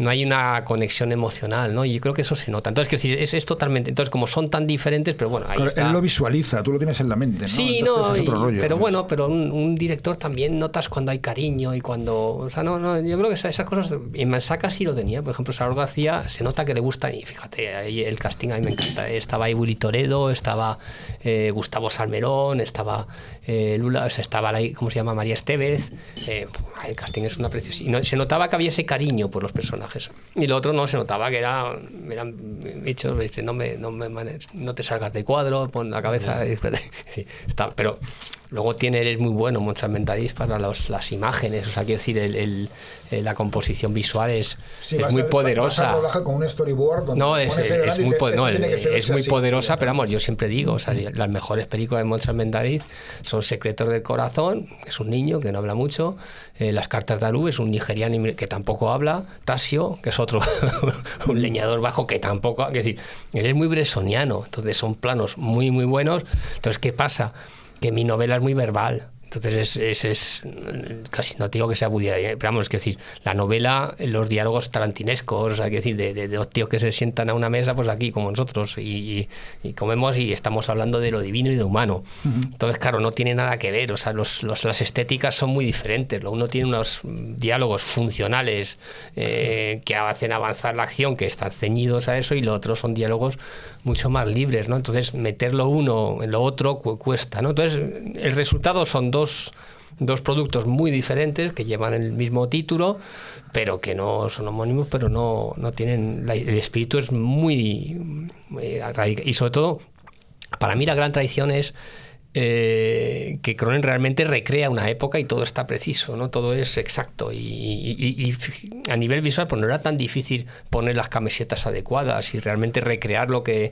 hay una conexión emocional, ¿no? Y yo creo que eso se nota. Entonces, quiero decir, es totalmente... Entonces, como son tan diferentes, pero bueno, ahí está. Él lo visualiza, tú lo tienes en la mente, ¿no? Sí, entonces es otro rollo, pero ¿no? bueno, pero un director también notas cuando hay cariño y cuando... O sea, no, yo creo que esas cosas... En Mensaka sí lo tenía. Por ejemplo, Salvador García se nota que le gusta, y fíjate, ahí el casting a mí me encanta. Estaba ahí Willy Toledo, estaba Gustavo Salmerón, estaba Lula, o sea, estaba ahí, ¿cómo se llama? María Estevez. El casting es una preciosidad. Y se notaba que había ese cariño por los personajes. Y lo otro no, se notaba que eran bichos, no te salgas de cuadro, pon la cabeza. Sí, pero luego eres muy bueno, Montserrat para las imágenes, o sea, quiero decir, la composición visual es muy poderosa. Con un storyboard es muy poderosa, pero vamos, yo siempre digo, o sea, las mejores películas de Montserrat son Secretos del Corazón, que es un niño que no habla mucho, Las cartas de Aru, es un nigeriano que tampoco habla, Tasio, que es otro un leñador bajo que tampoco, es decir, él es muy bresoniano, entonces son planos muy muy buenos. Entonces, ¿qué pasa? Que mi novela es muy verbal. Entonces es casi, no te digo que sea Woody Allen, pero vamos, es decir, la novela, los diálogos tarantinescos, o sea, que decir, de dos tíos que se sientan a una mesa, pues aquí como nosotros, y comemos y estamos hablando de lo divino y de humano. Entonces, claro, no tiene nada que ver, o sea, las estéticas son muy diferentes. Uno tiene unos diálogos funcionales que hacen avanzar la acción, que están ceñidos a eso, y lo otro son diálogos mucho más libres, ¿no? Entonces, meterlo uno en lo otro cuesta, ¿no? Entonces, el resultado son dos productos muy diferentes que llevan el mismo título, pero que no son homónimos, pero no tienen... El espíritu es muy y sobre todo, para mí la gran traición es que Cronen realmente recrea una época y todo está preciso, ¿no? Todo es exacto y a nivel visual pues no era tan difícil poner las camisetas adecuadas y realmente recrear lo que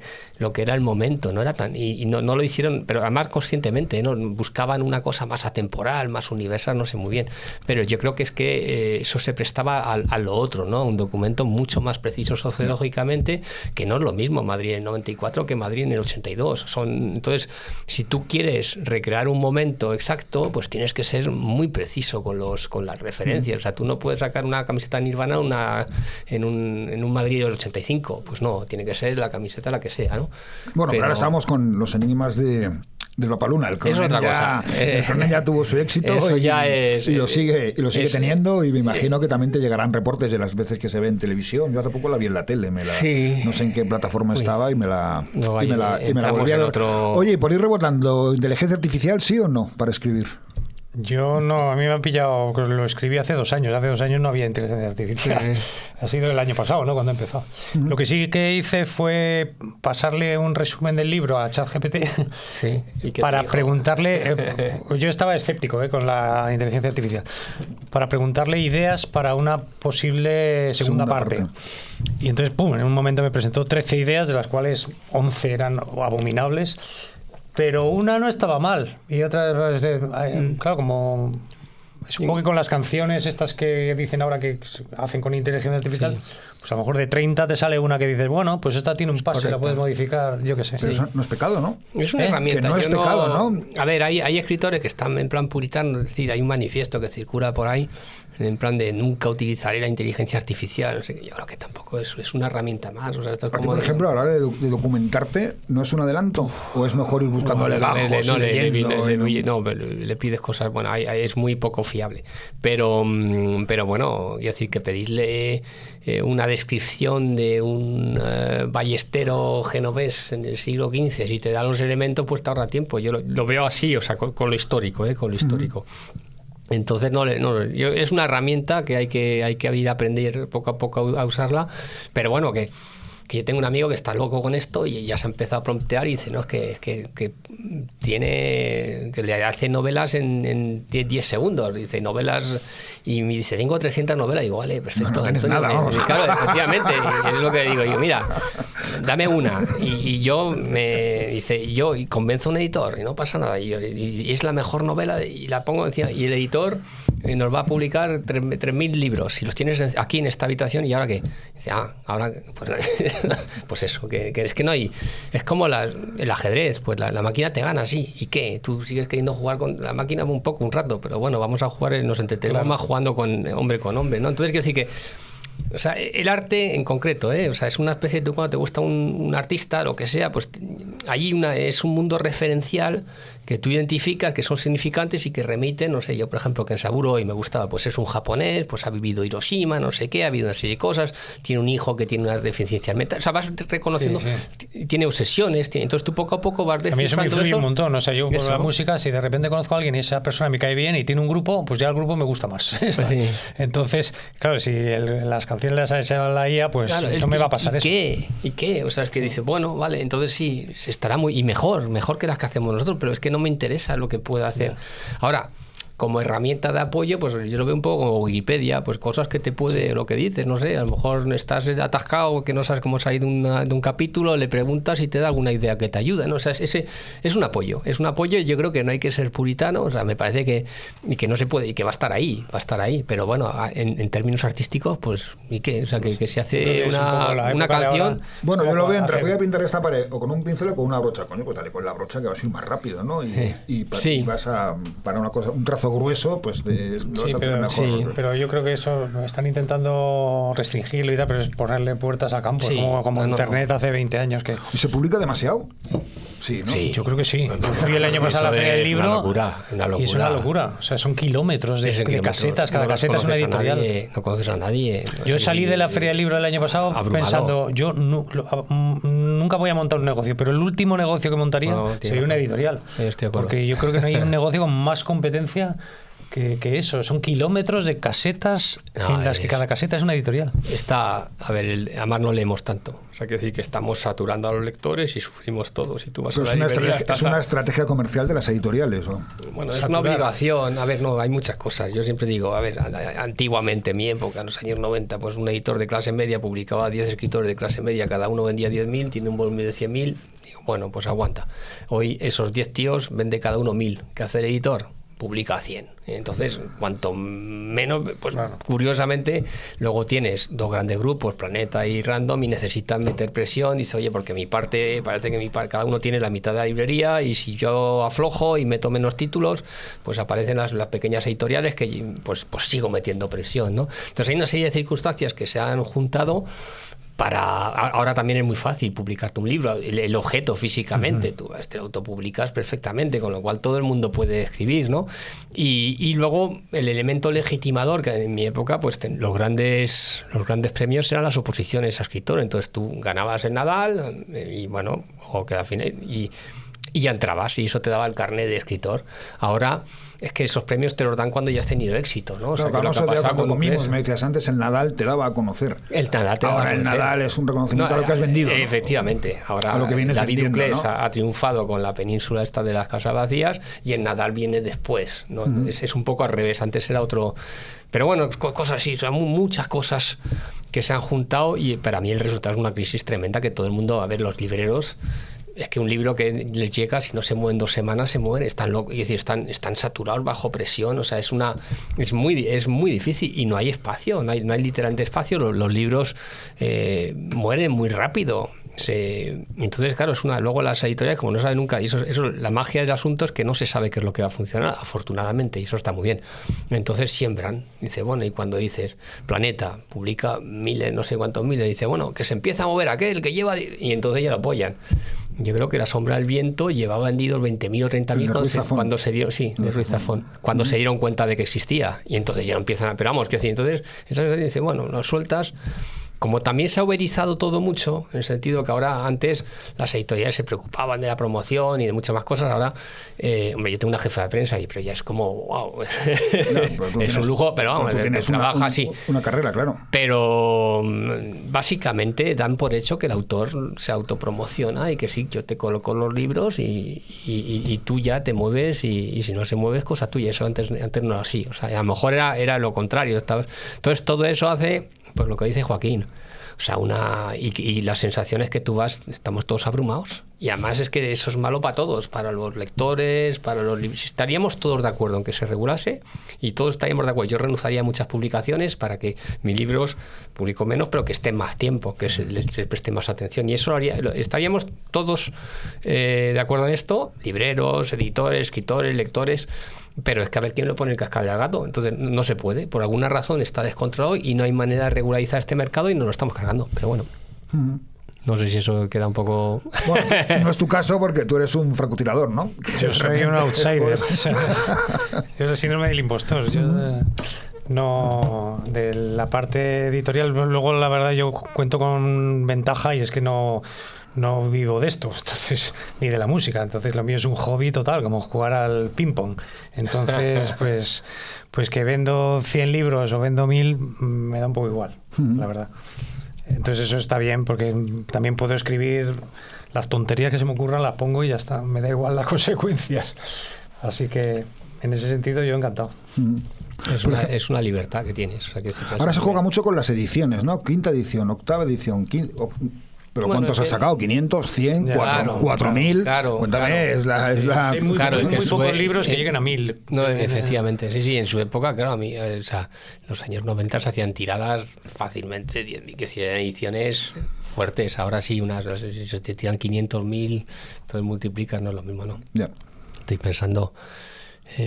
era el momento, no era tan y no lo hicieron, pero además conscientemente, ¿no? Buscaban una cosa más atemporal, más universal, no sé muy bien, pero yo creo que es que eso se prestaba a lo otro, ¿no? Un documento mucho más preciso sociológicamente, que no es lo mismo Madrid en el 94 que Madrid en el 82. Entonces, si tú quieres recrear un momento exacto, pues tienes que ser muy preciso con las referencias. O sea, tú no puedes sacar una camiseta de Nirvana en un Madrid del 85. Pues no, tiene que ser la camiseta la que sea, ¿no? Bueno, pero ahora estamos con los enigmas del Papaluna. El Cronen es otra cosa. El Cronen ya tuvo su éxito y lo sigue teniendo, y me imagino que también te llegarán reportes de las veces que se ve en televisión. Yo hace poco la vi en la tele, no sé en qué plataforma estaba y me la volví a ver. Oye, y por ir rebotando, ¿inteligencia artificial sí o no para escribir? Yo no, a mí me han pillado, lo escribí hace 2 años. Hace 2 años no había inteligencia artificial. Ha sido el año pasado, ¿no? Cuando empezó. Lo que sí que hice fue pasarle un resumen del libro a ChatGPT para preguntarle. Yo estaba escéptico con la inteligencia artificial. Para preguntarle ideas para una posible segunda parte. Y entonces, pum, en un momento me presentó 13 ideas, de las cuales 11 eran abominables. Pero una no estaba mal y otra, claro, como supongo que con las canciones estas que dicen ahora que hacen con inteligencia artificial, pues a lo mejor de 30 te sale una que dices, bueno, pues esta tiene un paso y la puedes modificar, yo qué sé. Pero eso no es pecado, ¿no? Es una herramienta. Que no es pecado, ¿no? A ver, hay escritores que están en plan puritano, es decir, hay un manifiesto que circula por ahí en plan de nunca utilizaré la inteligencia artificial, no sé, yo creo que tampoco es una herramienta más. O sea, esto es como por ejemplo, a la hora de documentarte, ¿no es un adelanto? ¿O es mejor ir buscando legajos? Le pides cosas, bueno, es muy poco fiable. Pero bueno, quiero decir que pedirle una descripción de un ballestero genovés en el siglo XV, si te da los elementos, pues te ahorra tiempo. Yo lo veo así, o sea, con lo histórico, con lo histórico. Entonces es una herramienta que hay que ir a aprender poco a poco a usarla, pero bueno, que yo tengo un amigo que está loco con esto y ya se ha empezado a promptear y dice, no, es que le hace novelas en 10 segundos, dice novelas, y me dice, tengo 300 novelas, y digo, vale, perfecto, no Antonio, nada, vamos. claro, efectivamente, y es lo que digo yo, mira, dame una, y yo y convenzo a un editor, y no pasa nada, y es la mejor novela, y la pongo encima, y el editor nos va a publicar 3.000 libros, si los tienes aquí en esta habitación, ¿y ahora qué? Dice, ahora, pues eso, que es que no hay, es como el ajedrez, pues la máquina te gana, sí, ¿y qué? Tú sigues queriendo jugar con la máquina un rato, pero bueno, vamos a jugar, nos entretenemos más jugando con hombre, ¿no? Entonces quiero decir que, o sea, el arte en concreto, o sea, es una especie de, cuando te gusta un artista, lo que sea, pues allí es un mundo referencial que tú identificas, que son significantes y que remiten, no sé, yo por ejemplo, Kensaburo y me gustaba, pues es un japonés, pues ha vivido Hiroshima, no sé qué, ha habido una serie de cosas, tiene un hijo que tiene unas deficiencias mentales, o sea, vas reconociendo, tiene obsesiones, entonces tú poco a poco vas descifrando. A mí eso me influye un montón, o sea, yo por la música, si de repente conozco a alguien y esa persona me cae bien y tiene un grupo, pues ya el grupo me gusta más. Pues sí. Entonces, claro, si las canciones las ha hecho la IA, pues claro, no me va a pasar eso. ¿Y qué? O sea, es que dice, bueno, vale, entonces sí, se estará muy... Y mejor que las que hacemos nosotros, pero es que no me interesa lo que pueda hacer. Ahora, como herramienta de apoyo, pues yo lo veo un poco como Wikipedia, pues cosas que te puede, lo que dices, no sé, a lo mejor estás atascado, que no sabes cómo salir de un capítulo, le preguntas y te da alguna idea que te ayuda, ¿no? O sea, ese es un apoyo, y yo creo que no hay que ser puritano, o sea, me parece que no se puede, y que va a estar ahí, pero bueno, en términos artísticos, pues, ¿y qué? O sea, que se hace una canción... Bueno, yo lo veo, voy a pintar esta pared o con un pincel o con una brocha, coño, pues dale con la brocha que va a ser más rápido, ¿no? Y vas a, para una cosa, un trazo grueso, pues lo vas a hacer mejor. Pero yo creo que eso están intentando restringirlo y tal, pero es ponerle puertas a campo, como Internet hace 20 años. ¿Y se publica demasiado? Sí, ¿no? Sí, yo creo que sí. Yo fui el año pasado a la Feria del Libro. Una locura. Y es una locura. O sea, son kilómetros de casetas. Cada caseta es una editorial. No conoces a nadie. Yo salí de la Feria del Libro del año pasado pensando, yo nunca voy a montar un negocio, pero el último negocio que montaría sería una editorial. Porque yo creo que no hay un negocio con más competencia que eso. Son kilómetros de casetas en las que cada caseta es una editorial. Además no leemos tanto. O sea, quiero decir que estamos saturando a los lectores y sufrimos todos. Y tú vas a la librería, es una estrategia comercial de las editoriales, ¿o? Bueno, es una obligación. Hay muchas cosas. Yo siempre digo, antiguamente, en mi época, en los años 90, pues un editor de clase media publicaba 10 escritores de clase media, cada uno vendía 10.000, tiene un volumen de 100.000. Digo, bueno, pues aguanta. Hoy esos 10 tíos vende cada uno 1.000. ¿Qué hace el editor? Publica 100. Entonces, cuanto menos, pues curiosamente, luego tienes dos grandes grupos, Planeta y Random, y necesitan meter presión. Dice, oye, porque parece que cada uno tiene la mitad de la librería, y si yo aflojo y meto menos títulos, pues aparecen las pequeñas editoriales que pues sigo metiendo presión, ¿no? Entonces hay una serie de circunstancias que se han juntado. Ahora también es muy fácil publicarte un libro, el objeto físicamente, tú te lo autopublicas perfectamente, con lo cual todo el mundo puede escribir, ¿no? Y luego el elemento legitimador, que en mi época pues los grandes premios eran las oposiciones a escritor, entonces tú ganabas el Nadal y bueno, o que al final y ya entrabas y eso te daba el carnet de escritor. Ahora es que esos premios te los dan cuando ya has tenido éxito, ¿no? O sea, cuando comimos, me decías antes, el Nadal te daba a conocer. El Nadal te daba a conocer. El Nadal es un reconocimiento a lo que has vendido, ¿no? Efectivamente. Ahora a lo que David Duclés ha triunfado con la península esta de las casas vacías y el Nadal viene después, ¿no? Es un poco al revés, antes era otro... Pero bueno, cosas así, o sea, muchas cosas que se han juntado y para mí el resultado es una crisis tremenda que todo el mundo, a ver, los libreros... Es que un libro que les llega, si no se mueve en 2 semanas, se muere. Están saturados bajo presión. O sea, es muy difícil y no hay espacio, no hay literalmente espacio. Los libros mueren muy rápido. Entonces, claro, luego las editoriales, como no saben nunca, y eso, la magia del asunto es que no se sabe qué es lo que va a funcionar, afortunadamente, y eso está muy bien. Entonces siembran, dice, bueno, y cuando dices, Planeta publica miles, no sé cuántos miles, dice, bueno, que se empieza a mover aquel que lleva, y entonces ya lo apoyan. Yo creo que La sombra del viento llevaba vendidos 20.000 o 30.000 cuando se dieron, de Ruiz Zafón, cuando se dieron cuenta de que existía, y entonces ya lo empiezan a, pero vamos, que decir, entonces dice, bueno, lo sueltas. Como también se ha uberizado todo mucho, en el sentido que ahora antes las editoriales se preocupaban de la promoción y de muchas más cosas, ahora, hombre, yo tengo una jefa de prensa, pero ya es como, wow, es un lujo, pero vamos, trabaja así. Una carrera, claro. Pero básicamente dan por hecho que el autor se autopromociona y que sí, yo te coloco los libros y tú ya te mueves y si no se mueve es cosa tuya. Eso antes no era así, o sea, a lo mejor era lo contrario. Entonces todo eso hace... Pues lo que dice Joaquín, o sea, y las sensaciones que tú vas, estamos todos abrumados. Y además es que eso es malo para todos, para los lectores, para los libros. Estaríamos todos de acuerdo en que se regulase y todos estaríamos de acuerdo. Yo renunciaría a muchas publicaciones para que mis libros publico menos, pero que estén más tiempo, que les preste más atención. Y eso estaríamos todos de acuerdo en esto, libreros, editores, escritores, lectores. Pero es que a ver quién le pone el cascabel al gato. Entonces no se puede. Por alguna razón está descontrolado y no hay manera de regularizar este mercado y nos lo estamos cargando. Pero bueno, no sé si eso queda un poco... Bueno, no es tu caso porque tú eres un francotirador, ¿no? Yo soy un outsider. Yo soy el síndrome del impostor. Yo no... De la parte editorial, luego la verdad yo cuento con ventaja y es que no vivo de esto, entonces, ni de la música, entonces lo mío es un hobby total, como jugar al ping pong. Entonces, pues que vendo 100 libros o vendo 1000 me da un poco igual, la verdad. Entonces eso está bien porque también puedo escribir las tonterías que se me ocurran, las pongo y ya está, me da igual las consecuencias. Así que en ese sentido yo encantado. Es una libertad que tienes. O sea, ahora se juega mucho con las ediciones, ¿no? 5ª edición, 8ª edición, ¿pero bueno, cuántos has sacado? ¿500? ¿100? Claro, 4.000? Claro, cuéntame, claro. Hay muy pocos libros que lleguen a 1000. No, efectivamente, sí, en su época, claro, a mí, o sea, en los años 90 se hacían tiradas fácilmente 10.000, que si eran ediciones fuertes. Ahora sí, si se te tiran 500.000, entonces multiplicas, no es lo mismo, ¿no? Ya. Estoy pensando,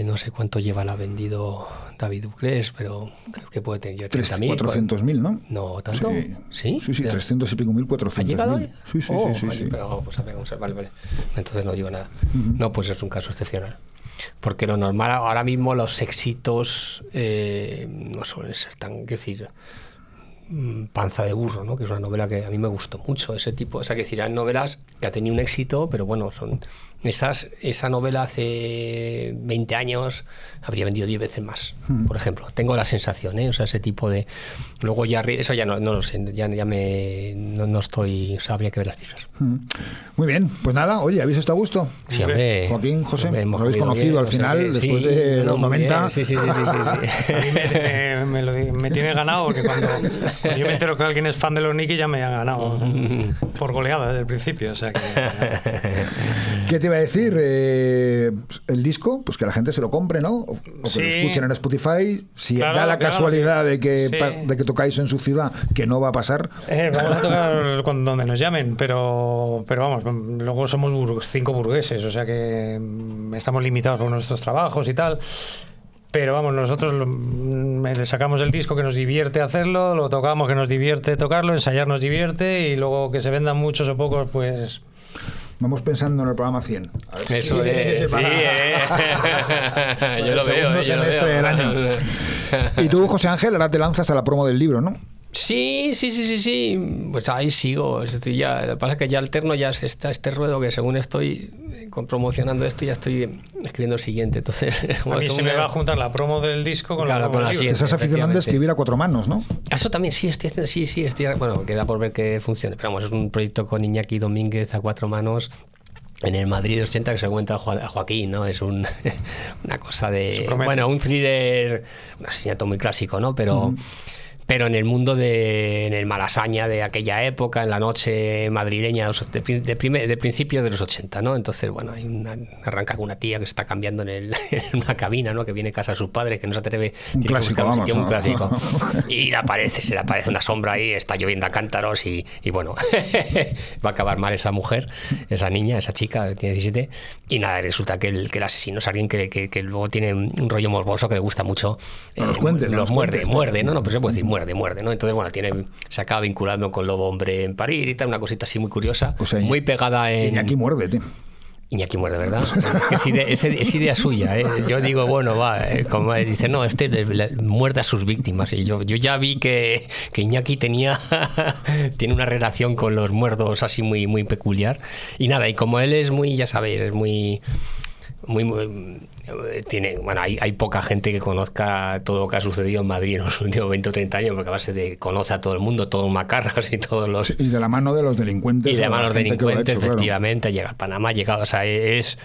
no sé cuánto la ha vendido David Duclés, pero creo que puede tener 30.000. 400.000, ¿no? No, ¿tanto? Sí, 300 y pico mil, 400.000. ¿Ha llegado? Sí. Pero vamos a ver, vale. Entonces no digo nada. No, pues es un caso excepcional. Porque lo normal, ahora mismo los éxitos no suelen ser tan, quiero decir, Panza de burro, ¿no? Que es una novela que a mí me gustó mucho, ese tipo, o sea, que decir, eran novelas que ha tenido un éxito, pero bueno, son esa novela hace 20 años habría vendido 10 veces más, por ejemplo. Tengo la sensación, o sea, ese tipo de... Luego ya, eso ya no lo sé, no estoy, o sea, habría que ver las cifras. Muy bien, pues nada, oye, ¿habéis estado a gusto? Sí, hombre. Joaquín, José, hemos ¿lo habéis conocido bien, al final, después de los 90? Sí. A mí me tiene ganado, porque cuando yo me entero que alguien es fan de los Nikis ya me han ganado por goleada desde el principio, o sea que... ¿Qué te iba a decir? El disco, pues que la gente se lo compre, ¿no? O que lo escuchen en Spotify. Si da la casualidad de que tocáis en su ciudad, que no va a pasar. Vamos a tocar donde nos llamen, pero vamos, luego somos 5 burgueses, o sea que estamos limitados por nuestros trabajos y tal. Pero vamos, nosotros le sacamos el disco que nos divierte hacerlo, lo tocamos que nos divierte tocarlo, ensayar nos divierte y luego que se vendan muchos o pocos, pues... Vamos pensando en el programa 100. Eso es, sí, yo lo veo. Segundo semestre del año. Y tú, José Ángel, ahora te lanzas a la promo del libro, ¿no? Sí. Pues ahí sigo. Lo que pasa es que ya alterno ya este ruedo que según estoy promocionando esto, ya estoy escribiendo el siguiente. Entonces, a mí se me va a juntar la promo del disco con la siguiente. Te estás aficionando a escribir a 4 manos, ¿no? Eso también sí estoy haciendo. Bueno, queda por ver que funcione. Pero vamos, es un proyecto con Iñaki Domínguez a 4 manos. En el Madrid 80 que se cuenta a Joaquín, ¿no? Es una cosa de... Bueno, un thriller, un asesinato muy clásico, ¿no? Pero pero en el mundo en el Malasaña de aquella época, en la noche madrileña de principios de los 80, ¿no? Entonces, bueno, arranca con una tía que se está cambiando en una cabina, ¿no? Que viene a casa de sus padres, que no se atreve. Un clásico, vamos, un clásico. Y se le aparece una sombra ahí, está lloviendo a cántaros y bueno, va a acabar mal esa mujer, esa niña, esa chica, tiene 17, y nada, resulta que el asesino es alguien que luego tiene un rollo morboso que le gusta mucho. Los muerde, ¿no? Pero se puede decir muerde, ¿no? Entonces, bueno, se acaba vinculando con Lobo Hombre en París y tal, una cosita así muy curiosa, o sea, muy pegada en... Iñaki muerde, tío. Iñaki muerde, ¿verdad? Es idea suya, ¿eh? Yo digo, bueno, como dice, no, muerde a sus víctimas. Y yo ya vi que Iñaki tiene una relación con los muertos así muy, muy peculiar. Y nada, y como él es muy, ya sabéis, es muy hay poca gente que conozca todo lo que ha sucedido en Madrid en los últimos 20 o 30 años, porque a base de conoce a todo el mundo, todos los macarras y todos los... Y de la mano de los delincuentes. Y de la mano de los delincuentes, efectivamente, llega a Panamá, o sea, es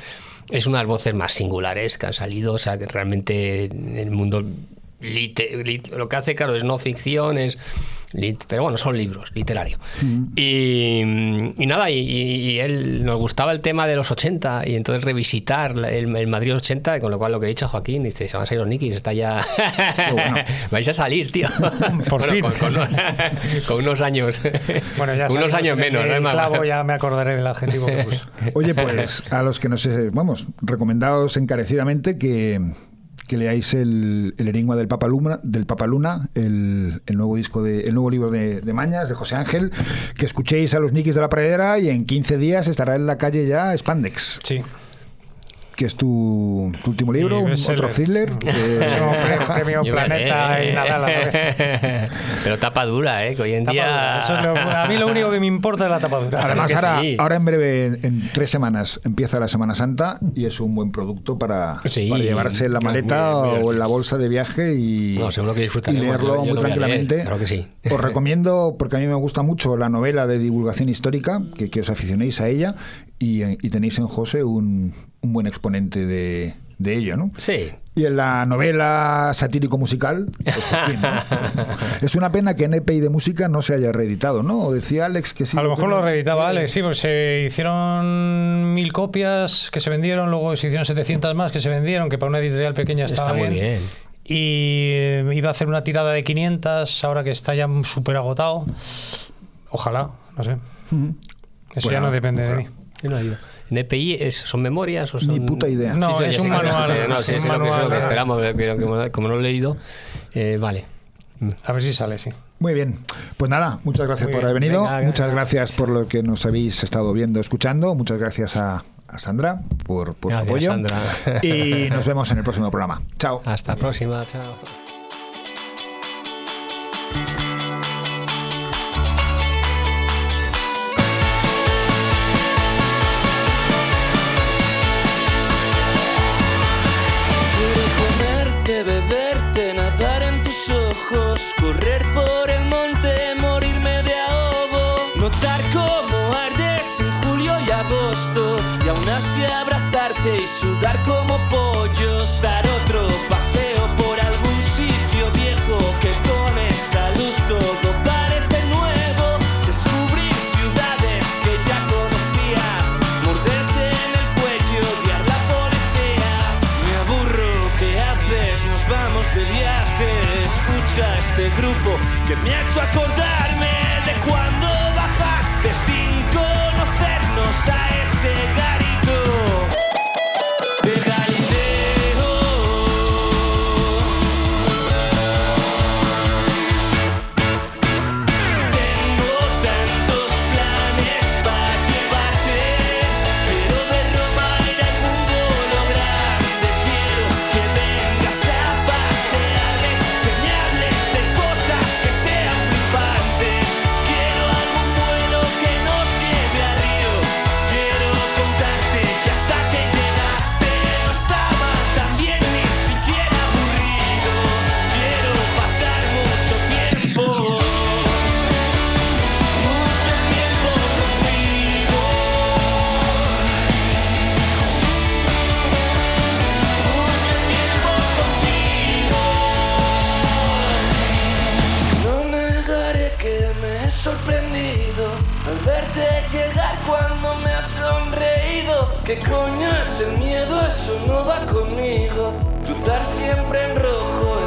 una de las voces más singulares que han salido, o sea, que realmente en el mundo... lo que hace, claro, es no ficción, pero bueno, son libros, literario. Y nada, y él nos gustaba el tema de los 80 y entonces revisitar el Madrid 80, con lo cual lo que he dicho a Joaquín, dice, se van a salir los Nikis, está ya... Bueno. Vais a salir, tío. Por fin. Con unos años. Bueno, ya unos años menos, ¿no? Clavo, ya me acordaré del adjetivo que puse. Oye, pues a los que no sé, recomendaos encarecidamente que leáis el Enigma del Papaluna, el nuevo libro de Mañas, de José Ángel, que escuchéis a los Nikis de la Pradera y en 15 días estará en la calle ya Spandex. Sí. Que es tu último libro, otro thriller. Premio Planeta y Nadal a la vez. Pero tapa dura, que hoy en día... Eso es a mí lo único que me importa es la tapa dura. Además, ahora en breve, en 3 semanas, empieza la Semana Santa y es un buen producto para llevarse en la maleta o en la bolsa de viaje y leerlo muy tranquilamente. Claro que sí. Os recomiendo, porque a mí me gusta mucho la novela de divulgación histórica, que os aficionéis a ella y tenéis en José un buen exponente de ello, ¿no? Sí. Y en la novela satírico-musical, pues, es una pena que en EPI de música no se haya reeditado, ¿no? O decía Alex que sí. A lo mejor lo reeditaba Alex, sí, pues se hicieron 1000 copias que se vendieron, luego se hicieron 700 más que se vendieron, que para una editorial pequeña está muy bien. Y iba a hacer una tirada de 500, ahora que está ya súper agotado. Ojalá, no sé. Eso ya no depende de mí. ¿En EPI son memorias o son...? Ni puta idea. No, es un manual. No, sí, es lo que esperamos, pero como no lo he leído, vale. A ver si sale, sí. Muy bien. Pues nada, muchas gracias por haber venido. Muchas gracias por lo que nos habéis estado viendo, escuchando. Muchas gracias a Sandra por su apoyo. Sandra. Y nos vemos en el próximo programa. Chao. Hasta la próxima. Chao. Beberte, nadar en tus ojos, correr por el monte, morirme de ahogo, notar cómo ardes en julio y agosto, y aún así abrazarte y sudar como pollos, dar otro paseo por algún sitio viejo que con esta luz todo parece nuevo, descubrir ciudades que ya conocía, morderte en el cuello, odiar la policía, me aburro, ¿qué haces? Nos vamos de viaje, escucha este grupo que me ha hecho acordarme de cuando bajaste sin conocernos a ese garito de Galileo. Tengo tantos planes para llevarte, pero de Roma ir al mundo grande. Quiero que vengas a pasearme, que me hables de cosas que sean flipantes. ¿Qué coño es el miedo? Eso no va conmigo. Cruzar siempre en rojo